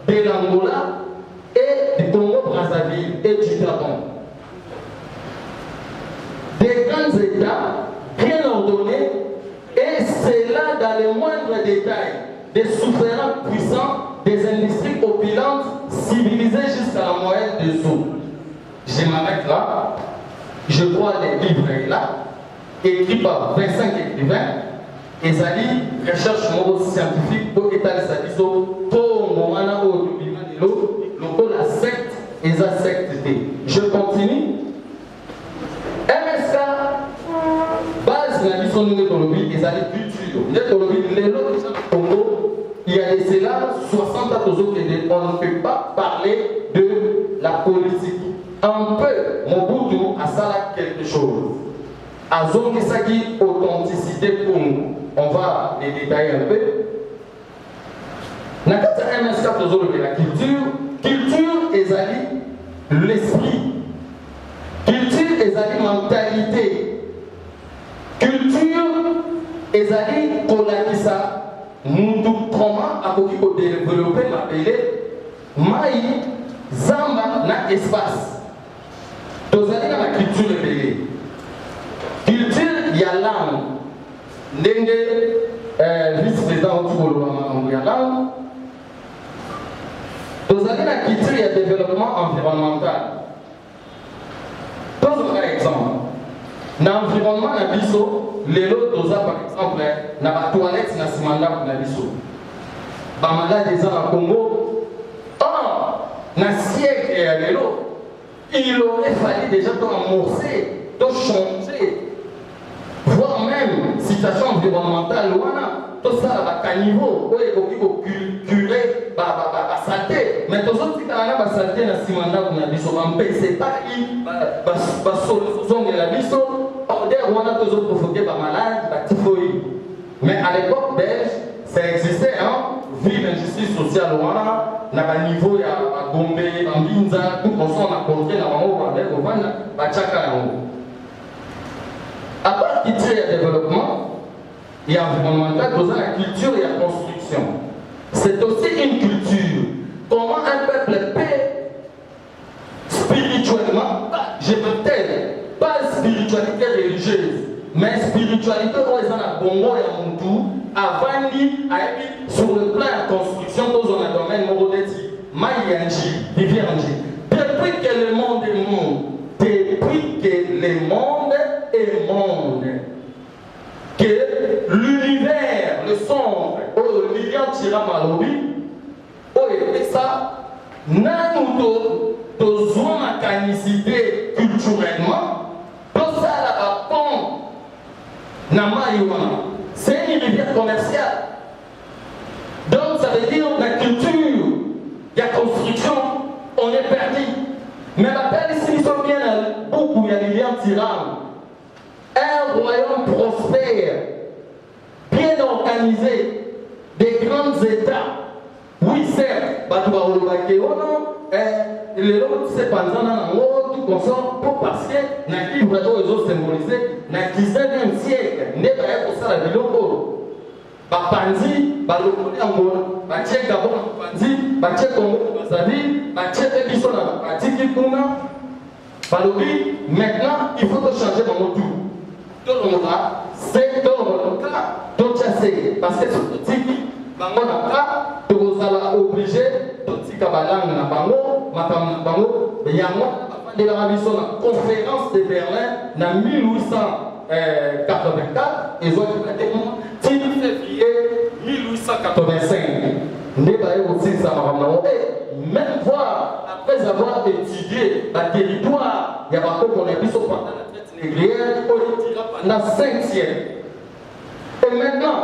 de l'Angola et du Congo-Brazzaville et du Gabon. Des grands États bien ordonnés, et c'est là dans les moindres détails. Des souverains puissants, des industries opulentes, civilisées jusqu'à la moyenne des eaux. Je m'arrête là. Je crois les livres là, écrits par 25 écrivains. Ezali, recherche scientifique pour étaler sa vision, pour Moana au la secte et la secte. Je continue. MSK, base de la vision de l'économie, Ezali culture. L'économie, Congo. Il y a de cela 60 autres on ne peut pas parler de la politique. Un peu, Mobutu a ça là quelque chose. À zone qui authenticité pour nous. On va les détailler un peu. Dans le MSK de la culture est l'esprit. Culture est la mentalité. Culture est la kolakisa. Nous comment à développer ma pélé, maï, zamba, na espace. Tous allez dans la culture de pélé. Culture, il y a langue. N'enge vice-président au il y a langue. Tous allez dans la culture, il y a développement environnemental. Tous un exemple. Dans l'environnement, na biso, les lots par exemple, na ba toilette na simanda na biso. Ba malade des gens au Congo. Oh, na siècle et à l'élo, il aurait fallu déjà amorcer, changer, voire même situation environnementale loin. Tout ça à caniveau, où il faut curer ba saleté. Mais tous autres qui ont ba saleté na simanda na biso, on c'est pas ba solution de la biso. On a toujours provoqué par malade, par typhoïde, Mais à l'époque belge, ça existait, hein, vu l'injustice sociale, on a un niveau, il y a Gombe, Mbinza, tout comme ça, on a contré dans le monde, on a à part qu'il y a développement, il y a environnemental, il y a la culture et la construction. C'est aussi une culture. Comment un peuple paie spirituellement, je peux peut-être, pas spiritualité religieuse, mais spiritualité où ils ont la bongo et la moutou, avant lui, sur le plan de construction, dans un domaine morodeti, Mayanji, Vivianji. Depuis que le monde est monde, depuis que le monde est monde, que l'univers, le centre, où Lilian tira Malobi, où il fait ça, Nanuto, de zone canicité culturellement, tout ça là-bas, c'est une rivière commerciale. Donc ça veut dire la culture, il y a construction, on est perdu. Mais la peine ici, ils sont bien beaucoup, il y a des liens tyrans. Un royaume prospère, bien organisé, des grands États. Oui, certes, les autres, c'est pas tout comme ça, parce que les livres ils ont symbolisé, dans le 19e siècle, il n'y a pas pour ça la ville. Bapanzi, Balokoli Angola, Baché Gabon, Bapanzi, Baché Congo, Bazavi, Baché Ebisona, Batiki Kuna, Balobi, maintenant, il faut changer mon tout. Tout le monde c'est dans le cas, tout chasser, parce que c'est Tiki, Bango Naka, tu vas obligé, Tiki Kabalang na Bango, Matam na Bango, mais il y a moi, de la conférence de Berlin, en 1884, ils ont été 10 février 1885. Même voir, après avoir étudié le territoire, il y a pas qu'on a vu pendant la traite négrière, on dira pendant 5 siècles. Et maintenant,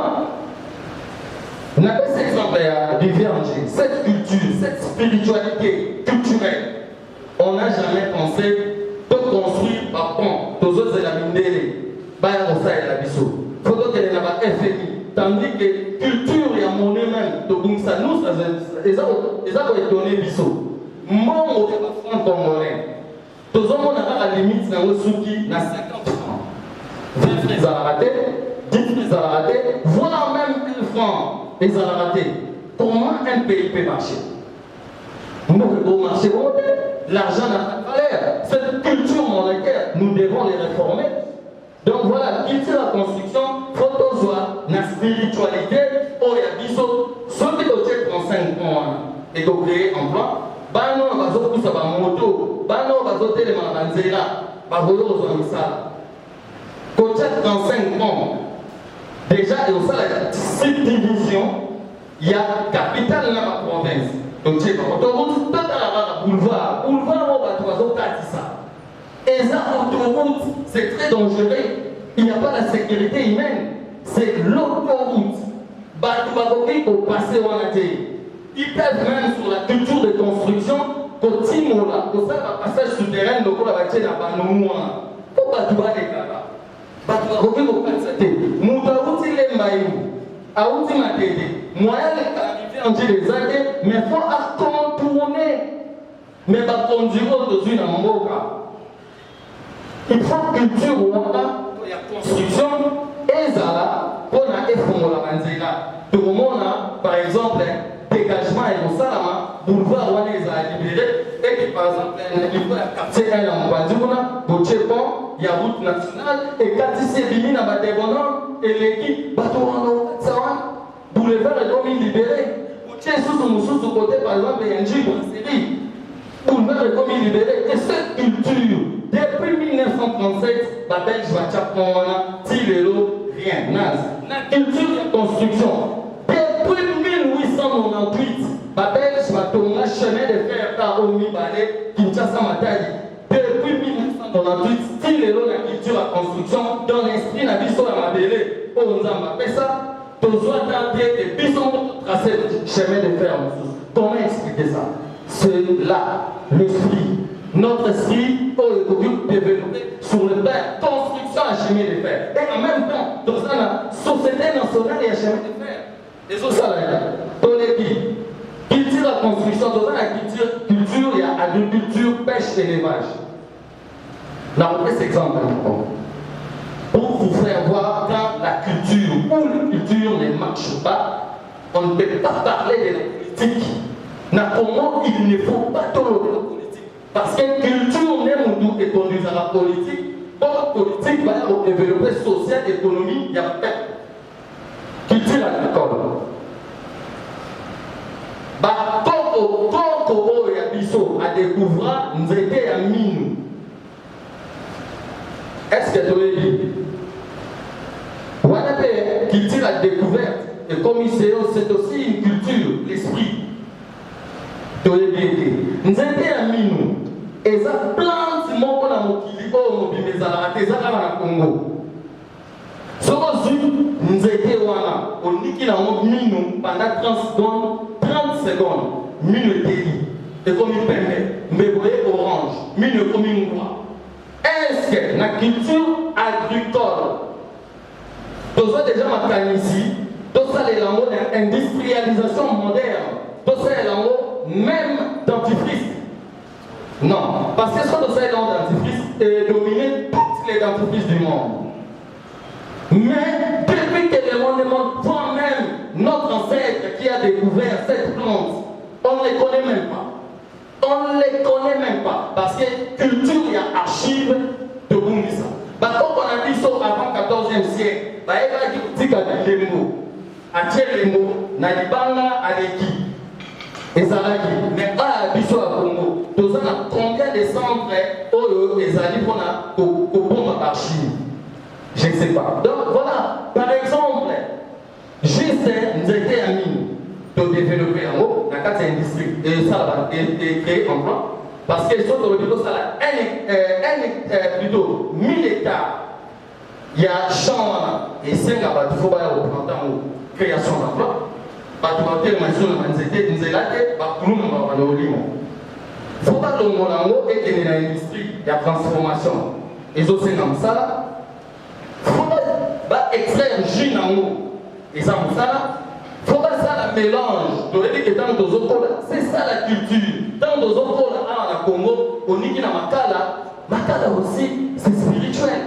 on a cet exemple de Vivianji, cette culture, cette spiritualité culturelle. On n'a jamais pensé de construire par contre tous autres la mindele, Bayarosa et la Bissot. Il faut que les n'aient FMI. Tandis que culture et monnaie même, ça nous, ils ont étonné Bissot. Moi, on est franc congolais. Tous les gens à la limite, dans le souki, dans 50 francs. 20 francs, ils ont raté, 10 francs, ils ont raté, voire même 1 franc, ils ont raté. Comment un pays peut marcher? Nous devons marcher l'argent n'a pas de valeur. Cette culture monétaire, nous devons les réformer. Donc voilà, culture la construction, photo soit la spiritualité, oh il y a des choses, ceux qui ont 35 ans et qui ont créé emploi, bah non, on va tout ça, moto, bah non, on va tout les manzela, bah vous avez ça. Quand tu as 35 ans, déjà, il y a la subdivision, il y a capitale dans la province. Donc, tu sais, autoroute, tout à la boulevard, on va trouver ça. Et ça, autoroute, c'est très dangereux. Il n'y a pas la sécurité humaine. C'est l'autoroute. Batoubaboké pour passer au Naté. Ils peuvent même sur la culture de construction, pour Timola, pour ça, le passage souterrain, donc on va bâtir la Banoumoua. Pour Batoubaboké, Batoubaboké pour passer. Moutaouti les maïs. Aouti Matédé. Moyen de qualifier les années, mais il faut contourner. Mais il faut conduire au-dessus d'un moka. Il faut culture pour la construction et ça pour la manzela. Tout le monde a, par exemple, dégagement et au salama, boulevard où on les a libérés, et que par exemple, il faut la quartier 1 à Mbadjouna, pour Tchépon, il y a route nationale, et quand ici est fini dans la Débonant, et l'équipe, Batouano, boulevard est comme libéré. Pour Tchépon, sous son côté, par exemple, il y a un Jeep pour la série. Boulevard est comme libéré. Et cette culture, depuis 1937, la Belge va Tchapon, Tilelo, rien, naze. La culture de construction. Depuis 1898, la Belge va tourner chemin de fer par Omi Balé, Kinshasa Matadi. Depuis 1998, Tilelo, la culture de construction, dans l'esprit, la vie sur la Mabélé, on a fait ça. Besoin d'un pied et puis on tracer le chemin de fer. Comment expliquer ça? C'est là l'esprit. Notre esprit est développé sur le plan construction à chemin de fer. Et en même temps, dans la société société nationale, il y a chemin de fer. Les autres salariés, dans l'équipe, culture à construction, dans la culture, il y a agriculture, pêche, élevage. Là, on fait cet exemple pour vous faire voir quand la culture ou la culture ne marche pas, on ne peut pas parler de la politique. Comment il ne faut pas tolérer la politique. Parce que culture n'est pas tout et conduit à la politique. Pour la politique, va développer social, économie, il y a pas. Culture agricole. Quand il y a biso à découvrir, nous étions à mine. Est-ce que tu veux dire? Voilà, culture à découverte. Et comme c'est aussi une culture, l'esprit. Tu veux dire? Nous étions à mine. Et ça plante mon bon amour qui dit oh mon bébé zala tes zala na Congo. Ce que nous étions là, on dit qu'il a un minimum pendant 30 secondes, minute et comme il permet, mais vous voyez orange, minute comme une noix. Est-ce que la culture agricole, tout ça déjà ma ici, tout ça les langues d'industrialisation moderne, tout ça les langues même dentifrice. Non, parce que ce que ça les langues dentifrice est dominé toutes les dentifrices du monde. Mais depuis que le monde toi-même, notre ancêtre qui a découvert cette plante, on ne les connaît même pas. On ne les connaît même pas. Parce que culture, il y a archives de Bundisa. Quand on a dit ça avant le 14e siècle, il y a des mots. Les mots, Nalibanga, Aleki, et Zalaki. Mais pas à Bisso à Congo. Nous avons combien de centres où les alliés pour la archive? Je ne sais pas. Donc voilà, par exemple, juste nous étions amis de développer un mot dans la industrie. Et ça va créer un plan. Parce que sur le niveau, ça a plutôt 1000 hectares. Il y a champ et 5 à il faut représenter en création d'emploi. Parce que nous étions là, nous avons dit il faut pas que nous ayons et dans l'industrie, il y a transformation. Et aussi comme ça, il faut pas extraire le jus en eau. Et ça, il faut pas ça le mélange. C'est ça la culture. Dans nos autres à Congo, on dit que Makala aussi, c'est spirituel.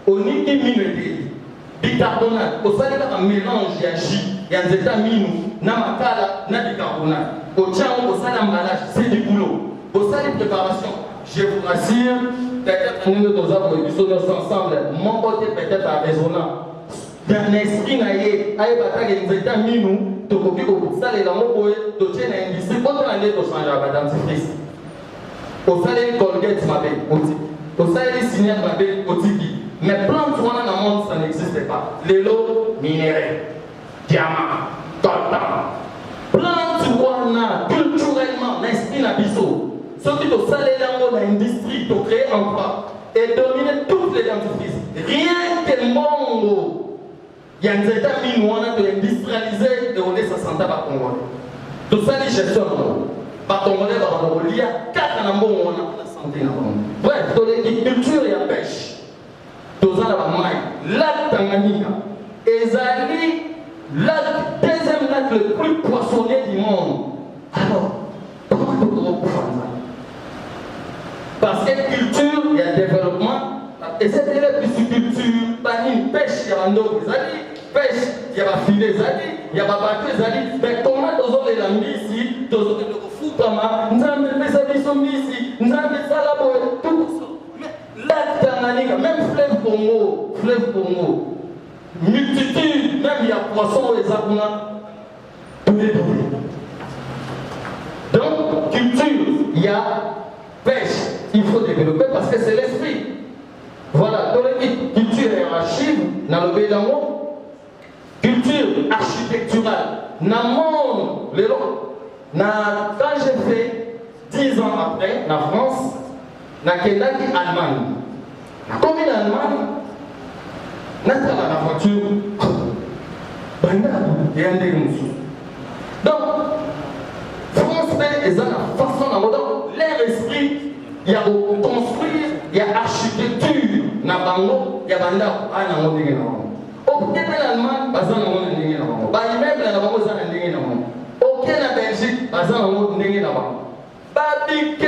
On dit que mineté, bicarbonate, on sait un mélange de jus. Il y a des états na Makala, na bicarbonate. Au tien, on sait l'emballage, c'est du boulot. Au sein des préparations, je vous rassure, peut-être nous nous sommes ensemble, mon côté peut-être à résonant. Dans l'esprit, il y a des états minous, tu peux ça les langues, tu tiens l'industrie, quand on a dit que tu changes la dentifrice. Au sein des Colgate, au sein des signaux, mais plantes, dans le monde, ça n'existe pas. Les lots minéraux, diamants, coltan. Plantes, culturellement, l'esprit n'a biseau. Ce qui te salé dans l'industrie, te créer un emploi et dominer toutes les entreprises. Rien que le monde, il y a des états minouans qui sont industrialisés et on est 60 par Congolais. Tout ça, les gestions, par Congolais, il y a 4 ans on a la santé. Bref, dans l'agriculture, il y a pêche. Tout ça, il y a lac Tanganyika. Et Zali, le deuxième lac le plus poissonné du monde. Alors, comment tu peux faire ça? Parce que culture, il y a développement. Et cette élève de culture, pas une pêche, il y a un autre pêche, il y a un filet, il y a un bateau, mais comment nous avons les langues ici, nous avons les foutama, nous avons les habitations ici, nous avons les salabos, tout ça. Mais lac Tanganyika, même fleuve Congo, multitude, même il y a poissons et abonnants, tout est doublé. Donc, culture, il y a pêche, il faut développer parce que c'est l'esprit. Voilà, dans les culture et archive, dans le pays d'amour, culture architecturale, dans le monde, quand j'ai fait 10 ans après, en France, dans l'Allemagne, comme en Allemagne, dans la voiture, il y a un dénonçant. Donc, France est la façon dont leur esprit, il y a construire, il y a architecture, il y a banda, il y a banda, Ok, en Allemagne, pas en Allemagne, n'est-ce pas? Bah, immeuble, là, on va en Allemagne. Ok, en Belgique, pas en Allemagne, n'est-ce pas? Babique,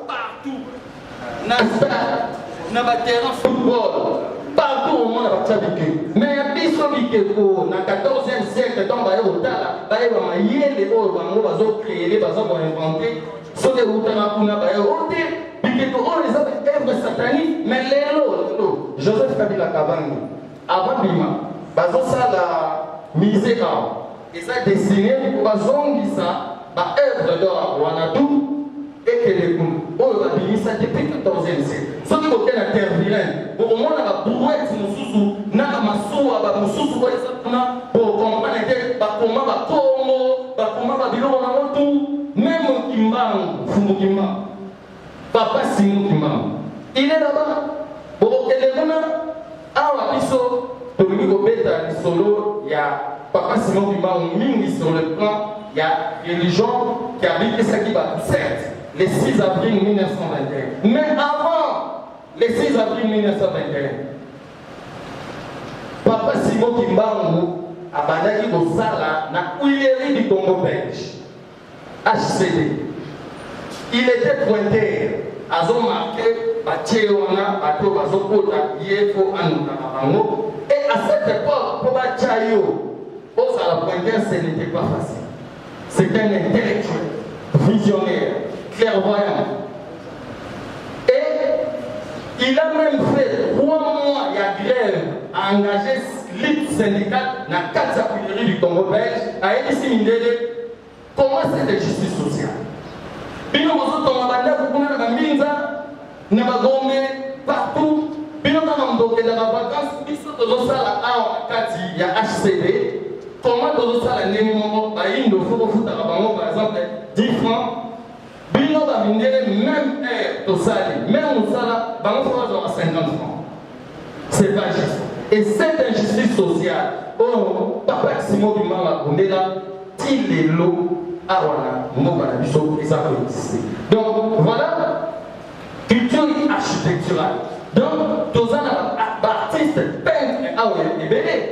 partout. Nasta, na ba terrain football. Partout au monde, on a mais il y a dans le 14e siècle, dans le Tala, il y a des gens qui ont créé, qui ont inventé, ce qui est les œuvres sataniques, mais les lots, Joseph Kabila Kabangi, avant Bima, la misère, ils ont dessiné pour ça, œuvre d'or, Wanadou, et que les gens ont ça depuis le 14e siècle. Ce qui est la terre vilaine, pour au moins la brouette, na masuwa ba mususu kwa isatuna pour comprendre que ba koma ba Congo ba koma ba biloko na motu même Kimbangu Fumu Kimbangu papa Simu Kimbangu il est là-bas pour que les gens awa biso to ko beta solo ya papa Simu Kimbangu mingi sur le plan il y a religion qui habite ça qui va certes le 6 avril 1921 mais avant le 6 avril 1921 Papa Simon Kimbangu abandaki kosala na Huileries du Congo belge HCD. Il était pointeur, azo marqué batie wana bato bazokota yefo anuka bango et à cette époque pour bachayo osala pointeur ce n'était pas facile. C'était un intellectuel, visionnaire, clairvoyant. Il a même fait 3 mois de grève à engager l'élite syndicale dans 4 Huileries du Congo belge à Elisi Mindele. Comment c'est la justice sociale? Bino bozo tomabanda kukuna na minza na bagombe partout. Bino kama mdoke na vacances biso tozo sala awa kati ya HCD. Comment tozo sala ndenge moko ba indo foko futa bango par exemple 10 francs. Bino ba mindele même air tosali même musala bango foko à 50 francs. C'est pas juste. Et cette injustice sociale, oh papa Simon Kimbangu Kondela il est l'eau à Wana, et ça peut exister. Donc voilà, culture architecturale. Donc, tous les artistes, peintres, et bébés.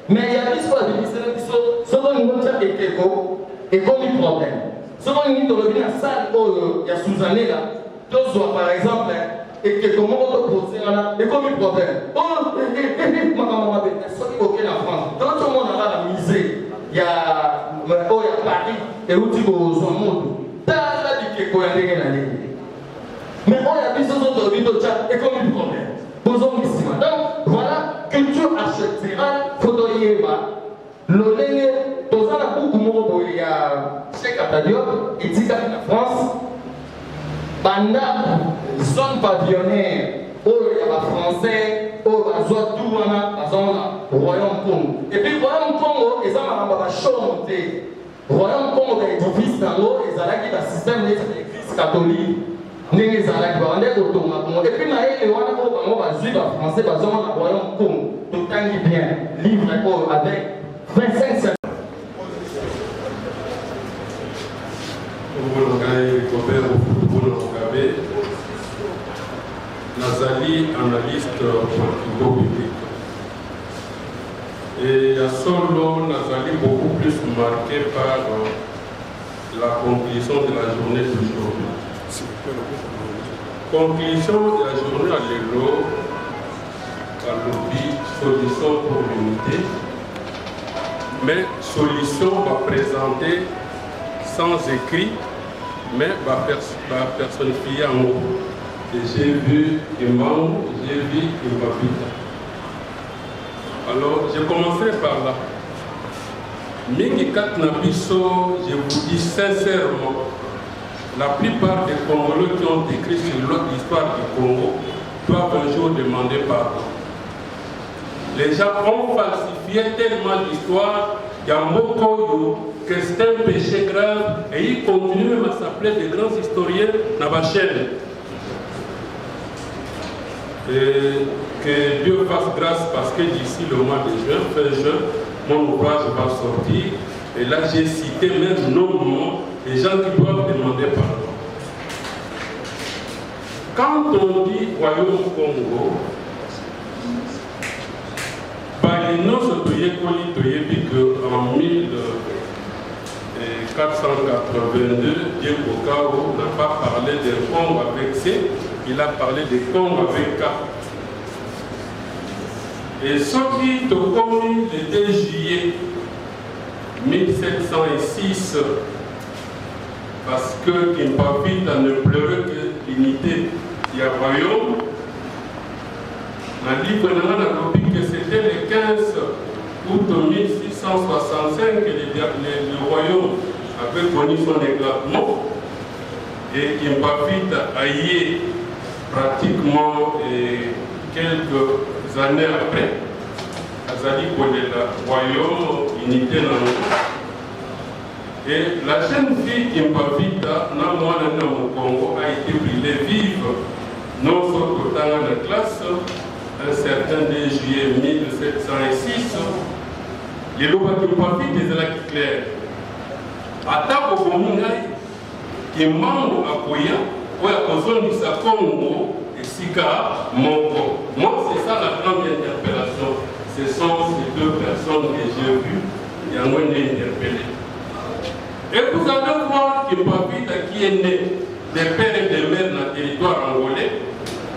Mais il y a des fois, selon une bonne et comme un problème. Selon une salle où il y a Suzanne là, tous par exemple, et que comment on peut poser là, et comme un problème. Oh, c'est ok en France. Dans tout le monde a la misée. Il y a Paris et où tu vas au monde. Dans la vie qui est mais on a vu ce autres vidéos et comme un problème. Donc voilà, culture architecturale, photo yéba, l'olé, dans la boucle où il y a Cheikh Atadio, et Tika la France, Banda, zone pavillonnaire, où il y a français, où il y a tout le Royaume Congo. Et puis Royaume Congo, ils ont chanté. Royaume Congo, l'édifice dans l'eau, ils ont un système d'église catholique. Et puis, il y a des Français, ils ont un Royaume Congo. Tout le temps bien, livre avec 25 secondes. Nazali, analyste politico-public. Et à Solo, Nazali beaucoup plus marqué par la conclusion de la journée d'aujourd'hui. Conclusion de la journée à l'élo, à l'objet, solution pour l'unité. Mais solution va présenter sans écrit, mais va personnifier en mots. Et j'ai vu Kimbangu, j'ai vu Kimbabita. Alors, je commencerai par là. Mingi Katnabiso, je vous dis sincèrement, la plupart des Congolais qui ont écrit sur l'histoire du Congo doivent un jour demander pardon. Les gens ont falsifié tellement l'histoire, Yambokoyo, que c'est un péché grave, et ils continuent même à s'appeler des grands historiens dans ma chaîne. Et que Dieu fasse grâce parce que d'ici le mois de juin, fin juin, mon ouvrage va sortir. Et là, j'ai cité même nommément les gens qui doivent demander pardon. Quand on dit Royaume Congo, nyonso toyekoli toyebi que en 1482, Dieu Bokao n'a pas parlé d'un Congo avec C, il a parlé de Congo avec K. Et ce qui te commis le 2 juillet 1706, parce que Kimpavita ne pleurait que l'unité du royaume, dans le livre de que c'était le 15 août 1665 que le royaume avait connu son éclatement et Kimpavita a y pratiquement quelques années après, Azali Kolela, royaume, unité dans le et la jeune fille Kimpavita, dans mon Congo, a été brûlée vive, non seulement dans la classe, un certain 2 juillet 1706, les lois Kimpavita étaient là qui clair. À table au Komungai, qui manque à Koya, où il y a besoin de sa Congo et Sika Mongo. Moi, c'est ça la grande interpellation. Ce sont ces deux personnes que j'ai vues, et en moins interpellées. Et vous allez voir Kimpavita qui est né des pères et des mères dans le territoire angolais.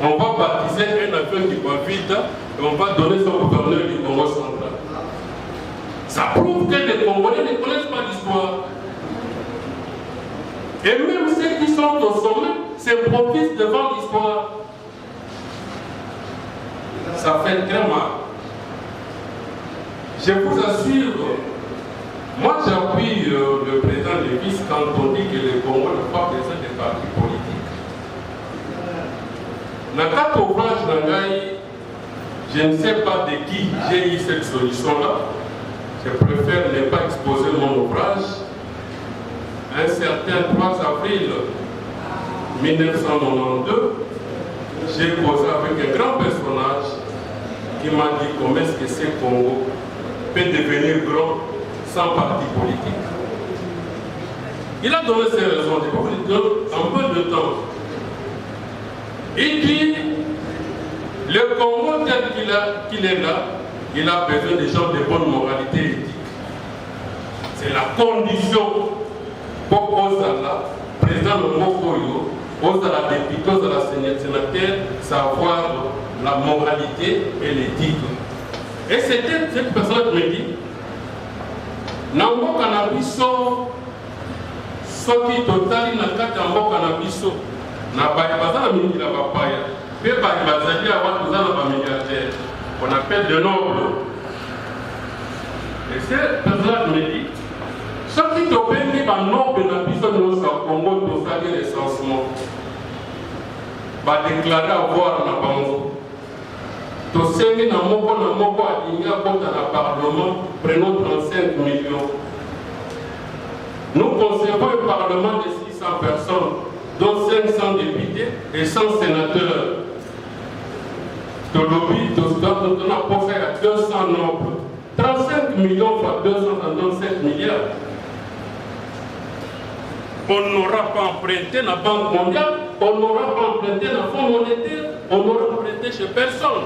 On va baptiser un avion Kimpavita et on va donner son gouverneur du Congo central. Ça prouve que les Congolais ne connaissent pas l'histoire. Et même ceux qui sont au sommet s'improvisent devant l'histoire. Ça fait très mal. Je vous assure, moi j'appuie le président Lévis quand on dit que le Congo n'a pas besoin de partis politiques. Dans 4 ouvrages d'Angaï, je ne sais pas de qui j'ai eu cette solution-là. Je préfère ne pas exposer mon ouvrage. Un certain 3 avril 1992, j'ai causé avec un grand personnage qui m'a dit comment est-ce que ce Congo peut devenir grand sans parti politique. Il a donné ses raisons, je vais vous donner un peu de temps. Il dit, le Congo tel qu'il est là, il a besoin de gens de bonne moralité éthique. C'est la condition pour Ozala, président de Mokoyo, Ozala député, Ozala sénateur, savoir la moralité et l'éthique. Et c'était cette personne qui me dit, Nambo Kanabiso, Soki Totali Nakata Nambo Kanabiso, Nabaïbaza la minute la papaya, Pe Baïbazali avant tout ça dans milliardaire, qu'on appelle de nobles. Et cette personne me dit, ce qui te permet de noble dans le Congo de faire des recensements, va déclarer avoir na bango. To sengi na moko aligné à compte dans le Parlement, prenons 35 millions. Nous concevons un Parlement de 600 personnes, dont 500 députés et 100 sénateurs. De lobby, nous avons fait à 200 nobles. 35 millions fois 257 milliards. On n'aura pas emprunté dans la Banque mondiale, on n'aura pas emprunté dans le Fonds monétaire, on n'aura emprunté chez personne.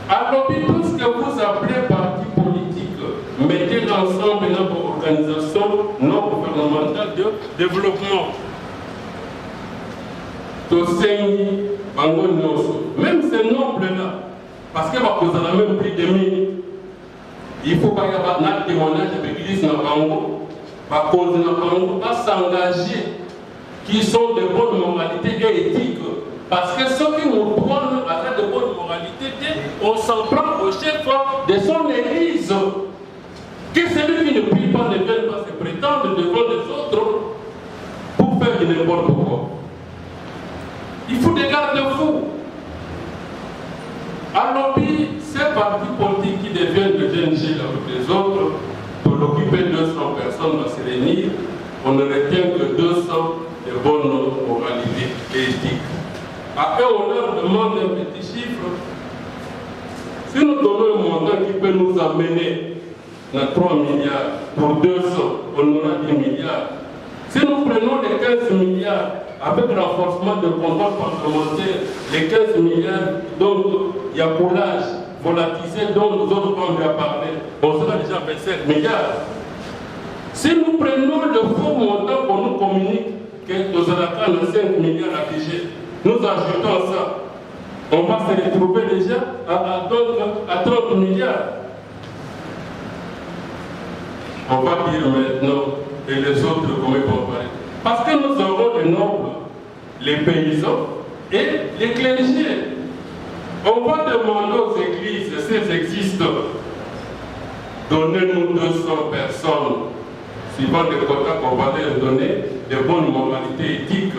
Alors, tout ce que vous appelez parti politique, mettez l'ensemble dans vos organisations non gouvernementales de développement. Même ces nobles-là, parce que vous avez même pris des mines, il faut pas y avoir un témoignage de l'église dans Bango. À s'engager, qui sont de bonnes moralités et éthiques. Parce que ceux qui nous prennent avec de bonnes moralités, on s'en prend au chef de son église. Que celui qui ne prie pas ne vienne pas se prétendre devant les autres pour faire du n'importe quoi. Il faut des garde-fous. Alors, ces partis politiques qui deviennent de GNG avec les autres, pour l'occuper 200 personnes va se réunir, on ne retient que 200 de bonnes moralités et éthiques. Après, on leur demande un petit chiffre. Si nous donnons un montant qui peut nous amener à 3 milliards pour 200, on aura 10 milliards. Si nous prenons les 15 milliards avec le renforcement de contrôle parlementaire, les 15 milliards, donc il y a pour l'âge, volatilisée dont nous autres on lui a parlé, on sera déjà 27 milliards. Si nous prenons le faux montant qu'on nous communique, que nous allons 5 milliards à budget, nous ajoutons ça, on va se retrouver déjà à 30 milliards. On va dire maintenant, et les autres, comment comparer. Parce que nous avons les nobles, les paysans et les clergés. On va demander aux églises, si elles existent, donnez-nous 200 personnes, suivant les quotas qu'on va leur donner, de bonnes moralités éthiques.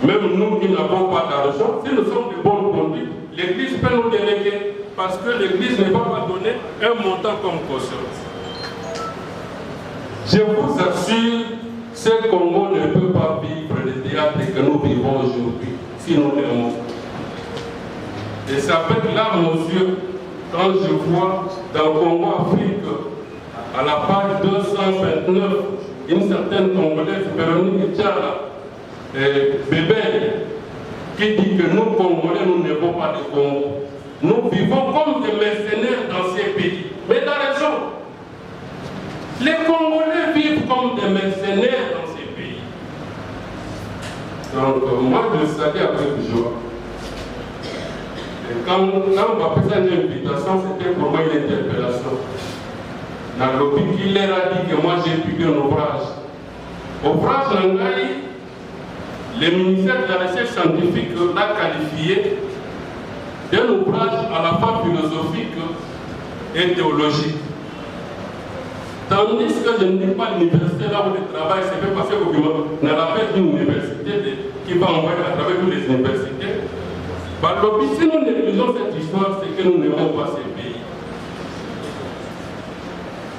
Même nous qui n'avons pas d'argent, si nous sommes de bonnes conduites, l'église peut nous déléguer, parce que l'église ne va pas donner un montant comme caution. Je vous assure, ce Congo ne peut pas vivre le théâtre que nous vivons aujourd'hui, si nous l'aimons. Et c'est avec larmes aux yeux, quand je vois dans le Congo Afrique, à la page 229, une certaine Congolaise, Véronique Tchala, Bébé, qui dit que nous, Congolais, nous n'avons pas de Congo. Nous vivons comme des mercenaires dans ces pays. Mais tu as raison. Les Congolais vivent comme des mercenaires dans ces pays. Donc, moi, je le salue avec joie. Et quand on va faire une invitation, c'était pour moi une interpellation. Dans le pays, il leur a dit que moi, j'ai publié un ouvrage. Ouvrage Nangaï, le ministère de la Recherche scientifique l'a qualifié d'un ouvrage à la fois philosophique et théologique. Tandis que je ne dis pas l'université là où je travaille, c'est fait parce que vous n'avez pas une université qui va envoyer à travers toutes les universités. Par le but, si nous négligeons cette histoire, c'est que nous n'aimons pas ces pays.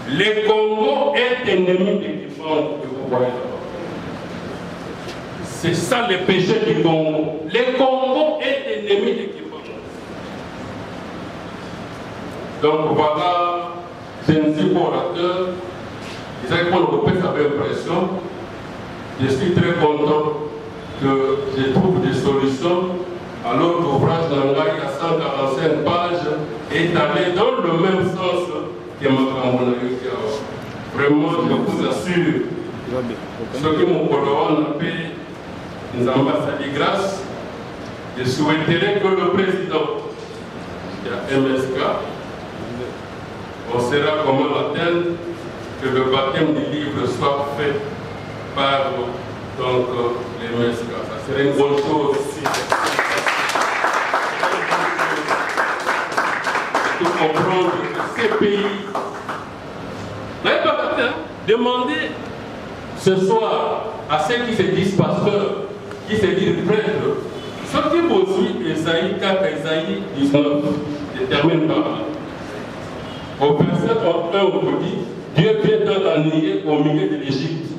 Le Congo est ennemi des Kibango que vous voyez là-bas. C'est ça le péché du Congo. Le Congo est ennemi des Kibango. Donc voilà, je ne suis pas orateur. Ils avaient pas l'impression. Je suis très content que je trouve des solutions. Alors l'ouvrage d'Angaï à 145 pages est allé dans le même sens que Makamona. Vraiment, je vous assure, ce qui m'ont appelé nous ambassadeurs grâce, je souhaiterais que le président de MSK, on saura comment l'atteindre, que le baptême du livre soit fait par donc, les MSK. Ça serait une bonne chose aussi. De comprendre que ces pays, n'avez pas demandé ce soir à ceux qui se disent pasteurs, qui se disent prêtres, ce qui vous suit, Esaïe 4, Esaïe 19, je termine par là. Au verset 1, on vous dit, Dieu vient dans la nuée au milieu de l'Égypte.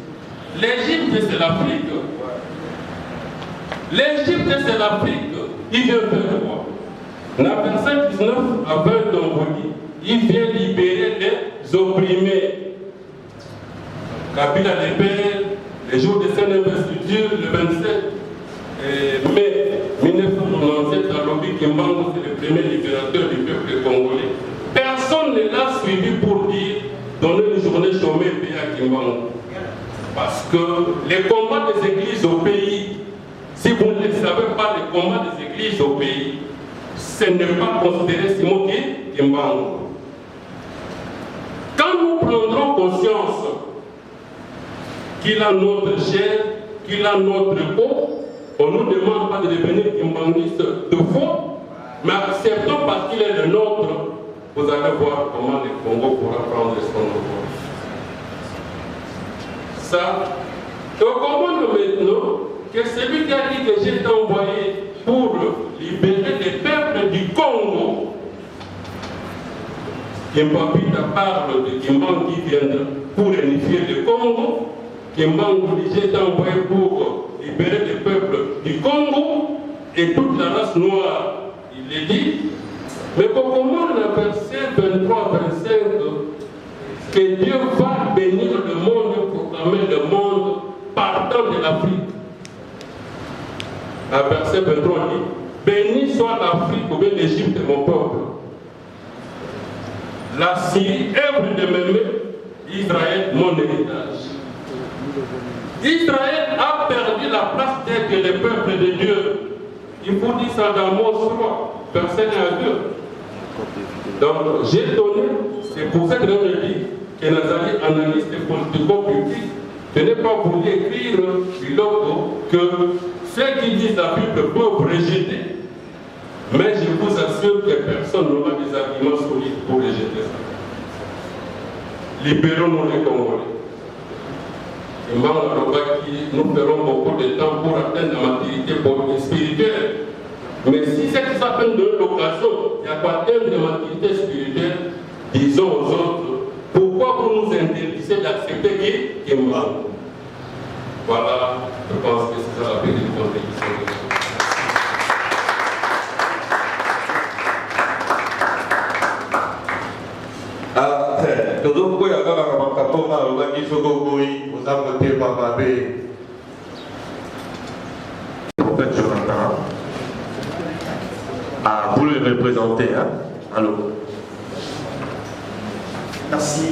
L'Égypte, c'est l'Afrique. L'Égypte, c'est l'Afrique. Il vient faire quoi? Dans le verset 19 à 20, on vous dit, il vient libérer les opprimés. Kabila libère les jours de son investiture, le 27 mai 1997, à Lobi Kimbangu, c'est le premier libérateur du peuple congolais. Personne ne l'a suivi pour dire donner une journée chômée payée à Kimbangu. Parce que les combats des églises au pays, si vous ne savez pas les combats des églises au pays, ce n'est pas considéré Simon Kimbangu. Quand nous prendrons conscience qu'il a notre chair, qu'il a notre peau, on ne nous demande pas de devenir kimbanguiste de faux, mais acceptons parce qu'il est le nôtre, vous allez voir comment le Congo pourra prendre son envol. Ça, on comprend maintenant que celui qui a dit que j'ai été envoyé pour libérer les peuples du Congo, Kimbapita parle de Kimbangu qui viendra pour unifier le Congo, Kimbangu dit j'ai été envoyé pour libérer les peuples du Congo et toute la race noire. Il est dit, mais comment le verset 23-25 que Dieu va bénir le monde, proclamer le monde partant de l'Afrique. Le verset 23 dit, béni soit l'Afrique ou bien l'Égypte, mon peuple. La Syrie, œuvre de mes mains, Israël, mon héritage. Israël a perdu la place d'être le peuple de Dieu. Il faut dire ça dans Amos 3, verset 1 à 2. Donc, j'ai donné, c'est pour ça que je dis que Nazari, analyste politico-public, je n'ai pas voulu écrire que ceux qui disent la Bible peuvent rejeter, mais je vous assure que personne n'aura des arguments solides pour rejeter ça. Libérons-nous les Congolais. Et nous ferons beaucoup de temps pour atteindre la maturité spirituelle. Mais si c'est que ça peut donner l'occasion, il n'y a pas atteindre la maturité spirituelle, disons aux autres, pourquoi vous nous interdisez d'accepter qui manque? Voilà, je pense que c'est ça la petite contribution. Toujours il y a prophète Jonathan. Ah, vous le représentez, hein? Allô. Merci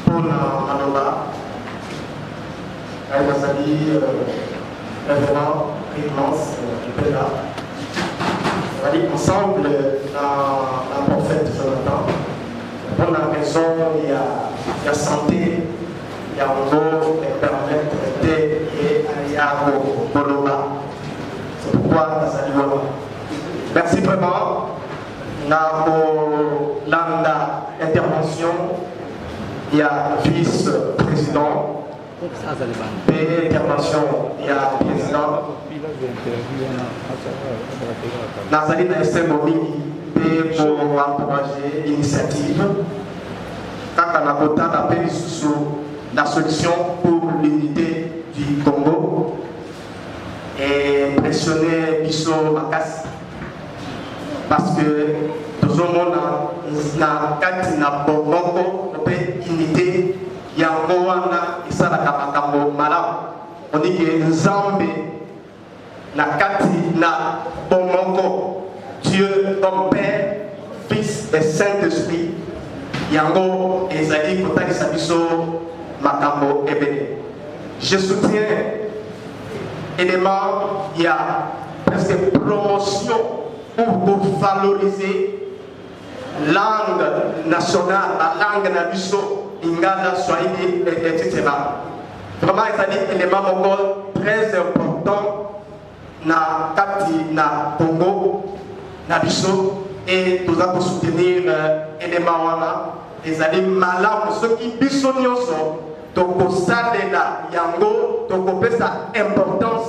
pour Manoba. Aïdazali, révérend, immense, Bella. On va dire ensemble la prophète Jonathan. Pour la maison, il y a santé, il y a Ongo, et permettre d'aider et Ayago, Boloba. C'est pourquoi Nazali Wama. Merci vraiment. Nako Landa intervention, il y a vice-président. Et intervention, il y a président. Nazali na SMOMI pour encourager l'initiative. Quand on a voté l'appel sur la solution pour l'unité du Congo et pressionner Bisso Makassi. Parce que tout le monde a une unité, il y a un Moana, et ça, on dit que Nzambe, na Kati, na Bomongo, Dieu, comme Père, Fils et Saint-Esprit, Yango, Ezali, Kotaki Sabiso, Makambo, Ebene. Je soutiens élément, il y a presque promotion pour valoriser la langue nationale, la langue nabiso, Ingala, Swahili, etc. Vraiment, il y a un élément très important na Kati, na Congo, nabiso, et tout ça pour soutenir l'élément wana. Les alliés malades, ceux qui bisonnent, toko salela yango, toko pesa importance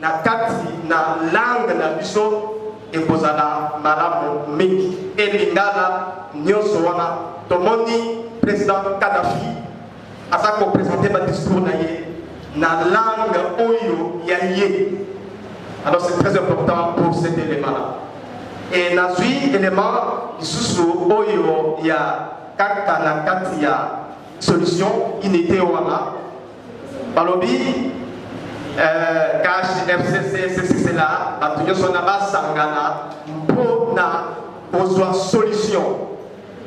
na Kati, na langue nabiso. Et vous avez madame Mingi et Lingala Nyonso wana tomoni président Kadhafi à ça qu'on présentait ma discours na langue oyo yaye. Alors c'est très important pour cet élément là. Et nazui élément isusu oyo ya kaka na kati ya solution unité wana balobi FCC là, la sangana pour na solution.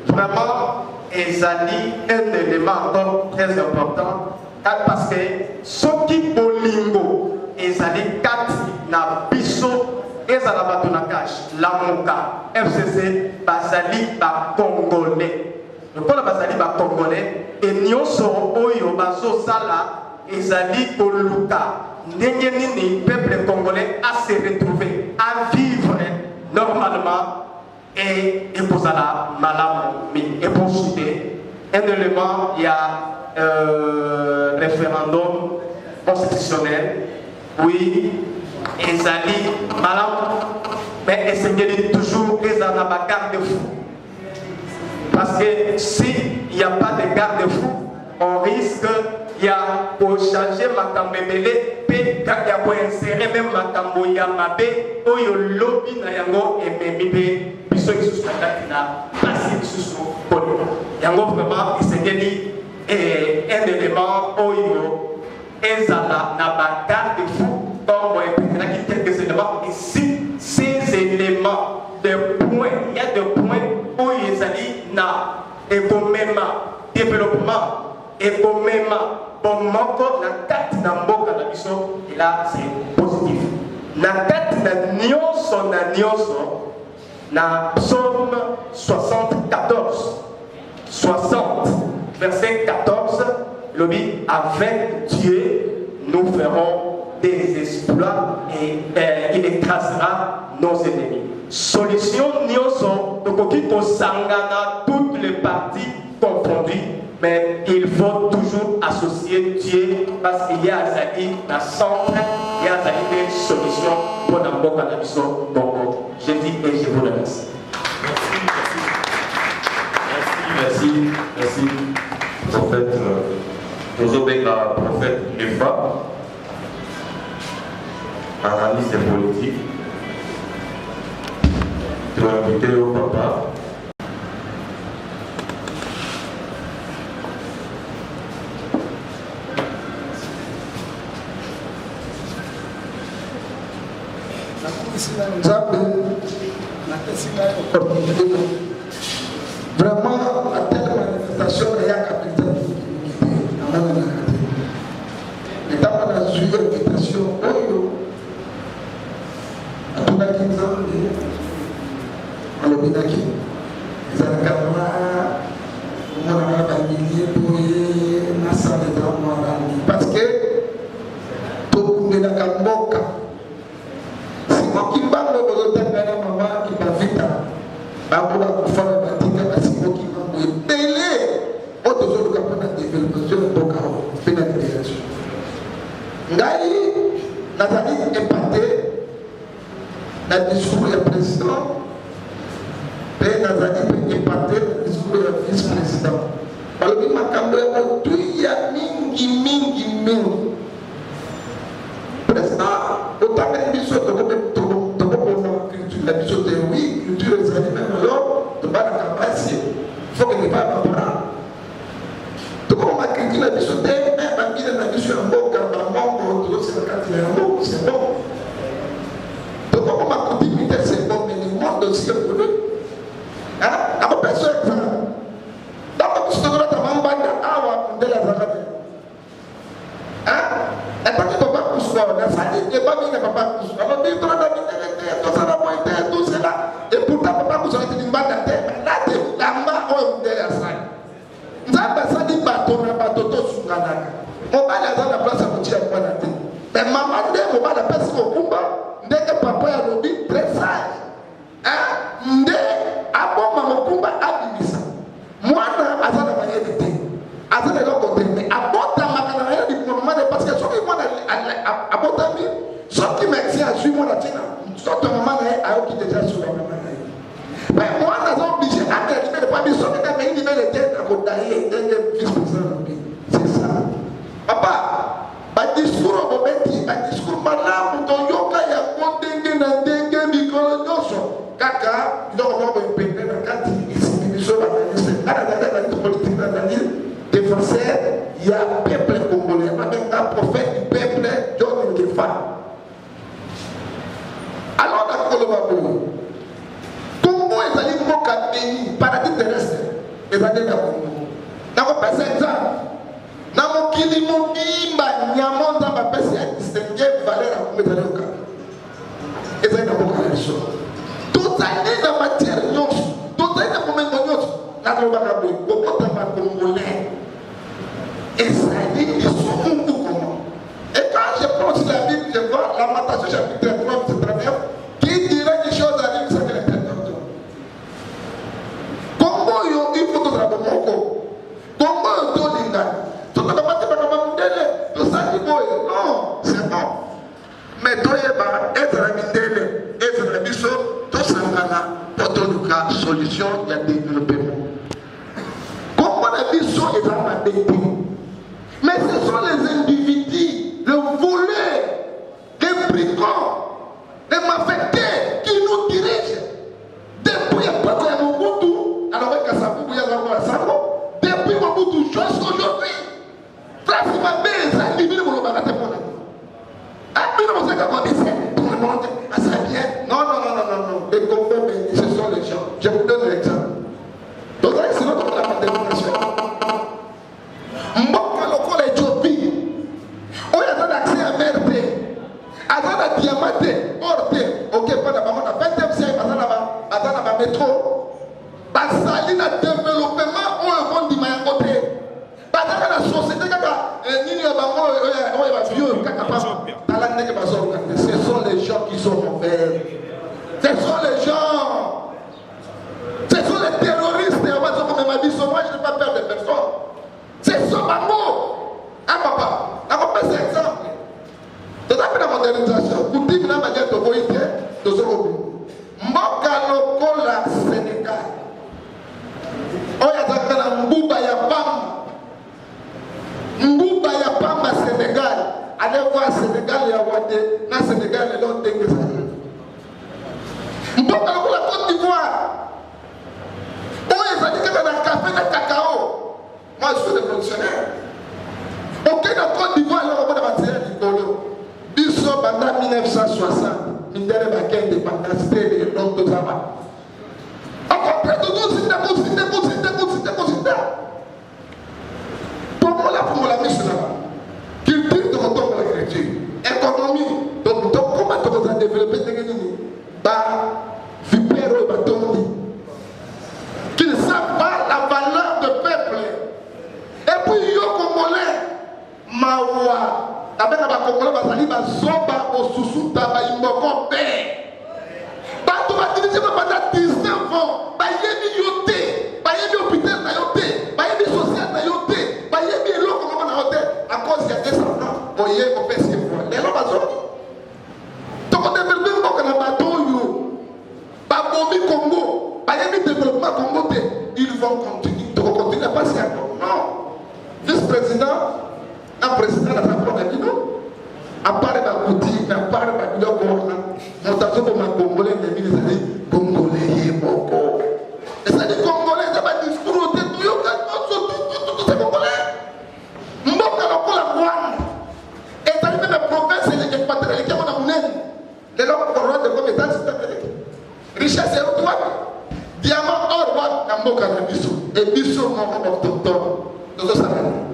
Vraiment, ezali un élément encore très important parce que ce qui bolingo ezali kati na biso ezala bato na cash la moka FCC bazali ba congolais. Donc on bazali ba congolais et nyonso oyo bazo sala ezali koluka. Le peuple congolais a se retrouver à vivre normalement et pour ça et pour citer un élément, il y a référendum constitutionnel, oui, et ça dit malam, mais essayez toujours que ça n'a pas garde-fou. Parce que s'il n'y a pas de garde-fou, on risque il y a pour changer ma cambébélé, puis quand il y a pour insérer même ma camboya mabé, où il y a lobby na yango et memibé, puis ceux qui sont là, passé sous poli. Yango vraiment, c'est un élément où il y a ezala na bagarre de fou, comme on a dit quelques éléments, et si ces éléments effectivement des points, il y a des points où il y a un développement, et même bon manque la carte dans mboka na biso, et là c'est positif. La carte na nyonso na psaume 74 60 verset 14 lobby avec Dieu nous ferons des exploits et il écrasera nos ennemis. Solution nyonso tokoki kosangana toutes les parties confondues, mais il faut toujours associer Dieu parce qu'il y a Azali dans centre, il y a Azali des solutions pour la mboka na biso Congo. Je dis et je vous remercie. Merci, prophète. Nous obéissons prophète Efa, analyste politique. Tu vas inviter au papa. Vraiment, à telle manifestation, il y a capitaine et dans la suite l'invitation, à tout le monde, à l'obédaki, ils ont parce que tout le monde a Mboka. Si moi qui parle de votre maman qui va vite, babu bakufanya katika basipo kimambo ebele otozoluka mpona développement ya mboka mpe na libération. Ngai nazali epate na discours ya président mpe nazali mpe epate na discours ya vice président. Balobi makambo ya motui ya mingi. Président otangeli biso tokobona culture na biso te. Oui, culture ezali même alors tobana kapasi faut que ne pas papa tokoma culture na biso te mais bambila na biso ya mboka bamongo tozosala kati na yango c'est bon. Tokoma coutume c'est bon, mais le monde aussi évolue. Nakopesa exemple ndako biso tozolata mambanda awa ndela zalaka etangi papa kuswa nasali ebaminga papa kuswa alobi tolanda mindelete tozala moite tout cela et pourtant papa kuswa eti limbanda te late lamba oyo ndele asali nzambe asali bato na bato tosunganaka mobali aza na place ya kotia mwana te me mama nde mobali apesi mokumba ndenge papa ya lobi très sage nde aboma mokumba abimisa mwana aza na mayele te aza na eloko te me abotamaka na mayele diplomate parce que soki mwana abotami soki médecin azwi mwana ntina soto mama na ye ayoki deja suka mama na ye me mwana aza oblige akela libele pabi soki kaka ye libele te akoda ye ndenge vice président lobi c'est ça papa badiscours obobeti badiscours malamu toyoka yango ndenge na ndenge mikolo nyonso kaka biloko moko epende na kati esimi biso banaliste analyse politique d'analyse défenseur il y a peuple congolais avec un prophète du peuple John Nkefa. Alors la Colombo Congo est allé mboka béni paradis terrestre et va na Congo na ko pesa exemple na mokili mobimba nyamonza ba pesa ya distinguer valeur à kumeza loka et ça na mboka na biso tout allé na matière nyonso tout allé na momengo nyonso na ko ba ka bo ko ta ba congolais. Et ça dit, ils sont beaucoup comment. Et quand je pense la Bible, je vois Lamentation chapitre 3, verset 39, qui dirait des choses à Bible, ça que l'Éternel. Comment il faut que nous Moko? Comment il faut que tout le monde tout ça dit non, c'est bon. Mais toi, être un mindele, être un biso, tout ça, pour tout le cas, solution, il y a développement. Comment la biso est dans la développement? Mais ce sont les individus, le volet, les métro, basali na développement on vend di maya côté. Bataka la société kaka nini ya bango oya ba vieux kaka pas dans la nègre bazo. Ce sont les gens qui sont mauvais. Ce sont les gens. Ce sont les terroristes. Moi je n'ai pas peur de personne. Ce sont bango. Ah papa, on peut faire exemple. De la modernisation, vous dites que la manière de voyer de ce robot. Mboka lokola Sénégal. Oya zakana mbuba ya pamba. Mbuba ya pamba Sénégal. Allez voir Sénégal ya wade. Na Sénégal est l'autre que ça. Mboka lokola Côte d'Ivoire. Oya zakana na café na cacao. Moi je suis révolutionnaire. Aucun de Côte d'Ivoire n'a pas de matière du colo. Biso pendant 1960, Mindere Baké indépendance de l'homme de travail. Après tout, pour la mise là-bas. Culture de mon temps de la chrétienne. Économie, donc comment tu vas développer tes génies? Bah, vipère au bâton. Qui ne savent pas la valeur de peuple. Et puis, yo Congolais, Mawa. Avec la Congolais, bazali bazoba au susu taba imboko pe. Bato ba dirige pendant 19 ans, ba yebi yote, ba yebi hôpital na yote, ba yebi social na yote, ba yebi eloko kama na yote à cause ya 200 ans. Boye ko pesi fois. Lelo bazo. To ko développer mboko na bato yo. Ba bomi Congo, ba yebi développement Congo te, ils vont continuer. To ko continuer à passer encore. Non. Vice-président un président n'a pas de Guido. À part la boutique, à part la Guido, mon tatou pour ma Congolais, les ministres Congolais, beaucoup. Et ça dit Congolais, ça va discours au tête, tout ces Congolais. Mboka loko la Rwanda. Et ça dit même la province, les équipateurs, les Kémona Mounen. Les gens qui ont de comme état systémique. Richesse et droit. Diamant or, roi, na Mboka na Bisso. Et Bisso, mon autochtone. Dans ce salon.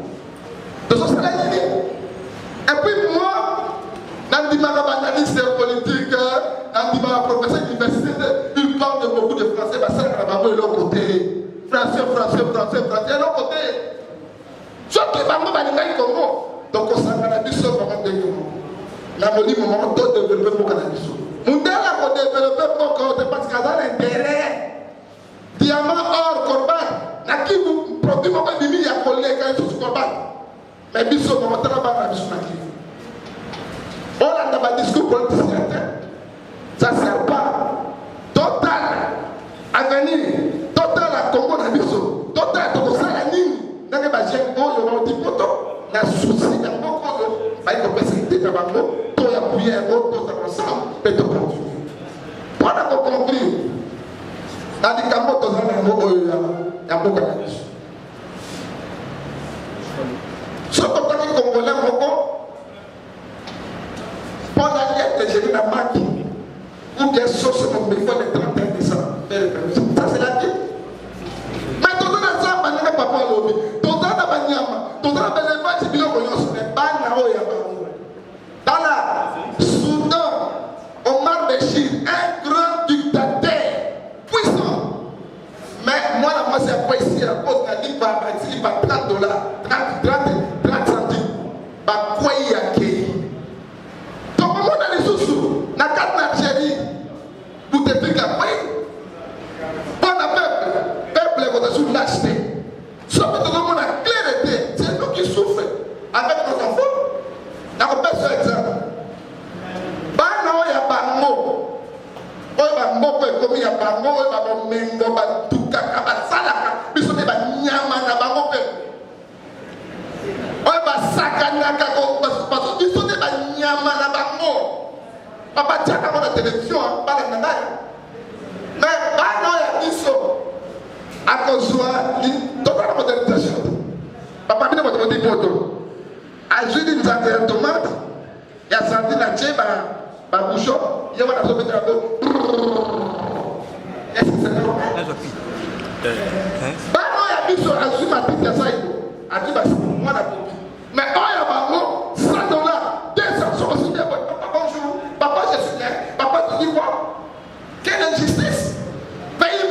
De ce salaire. Et puis moi, dans le analyste politique, dans le professeur d'université, il parle de beaucoup de français, parce que c'est l'autre côté. Français, de l'autre côté. Sauf que les gens sont Congo. Donc on s'en a dit sur le moment de Congo. La molie, moment de développer mon cannabis. Mon dernier pour développer mon cannabis, parce qu'il y a l'intérêt. Diamant, or, corban. N'a qui vous produit mon ennemi, il y a collègue, il y a tout ce corban. Mais biso no travail na biso na ki. On a dans discours politicien. Ça sert pas. Total avenir, total à Congo na biso. Total to sala nini. Na ke ba je ko yo na dipoto. Na souci na boko ba ko pesite na bango. To ya puye ko to ça ensemble et to continuer. Pour na ko conclure. Na di kambo to sala ngo ya boka na biso. Ce que les Congolais pour la lettre de gérer la marque, ou bien sauce mon béfond le 31 décembre. Ça c'est la vie. Mais tout le monde a ça, papa lobby. Tout le monde a banyama. Tout le monde a l'élevage, c'est bien qu'on y a bana oya bango. Dans la Soudan, Omar Béchir, un grand dictateur puissant. Mais moi, la moi c'est pas ici, la cause n'a dit pas $30, 30 centimes. Bah, quoi y a qui? Donc, on a les sous-sous. La carte d'Algérie, pour te dire qu'à quoi? Bon, le peuple est contre sous l'acheter. Sauf que tout le monde a clarté. C'est nous qui souffrons avec nos enfants. La repère sur exemple. Bah, non, il y a pas de mots. Il y a mot comme il y a pas de mots, il y a pas de mengo, il y a tout caca, il y a salaka, il y a pas de nyama, il y a pas de mots. On va sacanaka parce qu'ils sont des nyama na bango. Papa tiens quand on a télévision, pas la nana. Mais bah non il y a iso. À cause de la modernisation. Papa bien votre dit poto. À jeudi nous avons tomate. Il y a senti la tché ba bouchon, il y a la sauce de la est-ce que c'est normal? Bah non il y a iso à jeudi ma petite ça a dit bah moi la copie. Mais oh il y a bango $100, 200 aussi bien. Papa bonjour, papa je suis là, papa tu dis quoi? Quelle injustice? Payer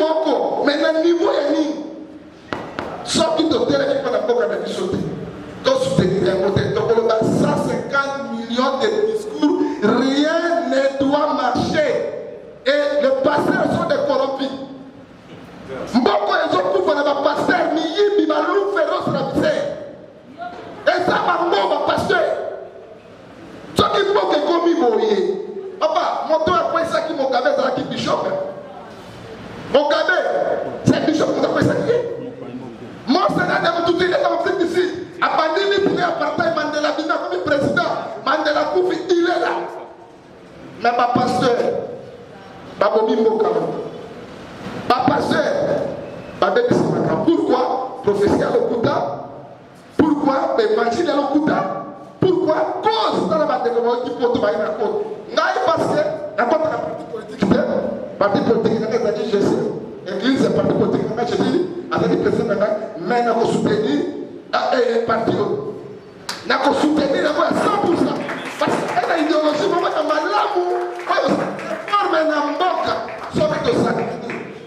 bishop. Regardez, c'est bishop qui a fait ça. Moi, c'est là que tout est comme ici. À Bandini, pour apartheid, Mandela Bina comme président. Mandela Koufi, il est là. Mais ma pasteur, Babobi Mboka, ma pasteur, Babébi Simaka. Pourquoi prophétie à l'Okuta? Pourquoi évangile à l'Okuta? Pourquoi cause dans la bataille qui peut te faire une cause? N'a pas passé la contre la partie politique. Parti politique, il a dit Jésus. L'église est parti politique, il a dit Jésus. Avec le président, mais il a soutenu le parti. Il a soutenu à 100%. Parce que la idéologie, il y a malamu, forme un mboka, sauf de ça.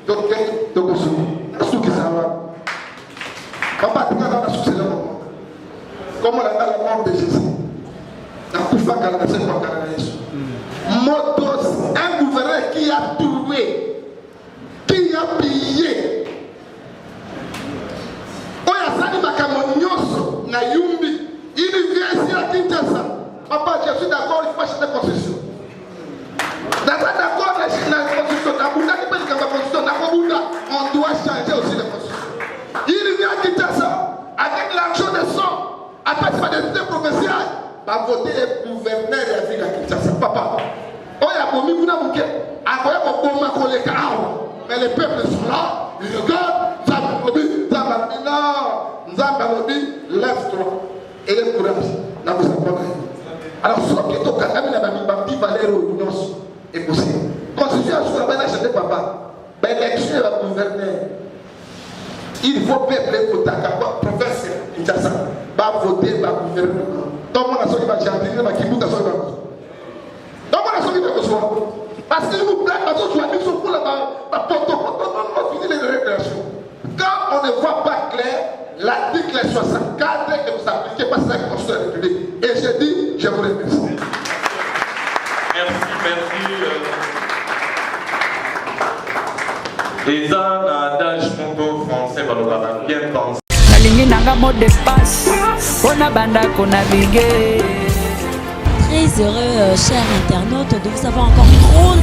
Donc, ce qui ça va. Papa, tu as la succès. Comment on a la mort de Jésus? Motos, un gouverneur qui a tué, qui a pillé. Oya sani makamonyoso na yumbi. Il vient ici à Kinshasa. Papa, je suis d'accord, il faut acheter la constitution. D'accord, la constitution, on doit changer aussi la constitution. Il vient à Kinshasa avec l'argent des sommes. Après, c'est pas des idées provinciales. Va voter les gouverneurs de la ville à Kinshasa. Papa, mais les peuples sont là, ils regardent, lève-toi et les courage. Alors, ce qui est au cas, il va aller au Union est possible. Constitution sur la banane de papa, l'élection va gouverner. Il faut peuple voter à province Kinshasa, va voter, va gouverner. Donc, on a ce qui va jardiner, va qui bout à ce qui va. Donc, on a ce qui va recevoir. Parce qu'il vous plaît, parce que je vois sur pour la finir les récréations. Quand on ne voit pas clair, l'article 64 que vous appliquez pas ça Constitution de la République. Et je dis, je vous remercie. Merci. Les gens d'âge français, bien pensé. nalingi nanga mot de passe pona banda ko naviguer. Très heureux, chers internautes, de vous avoir encore drôle.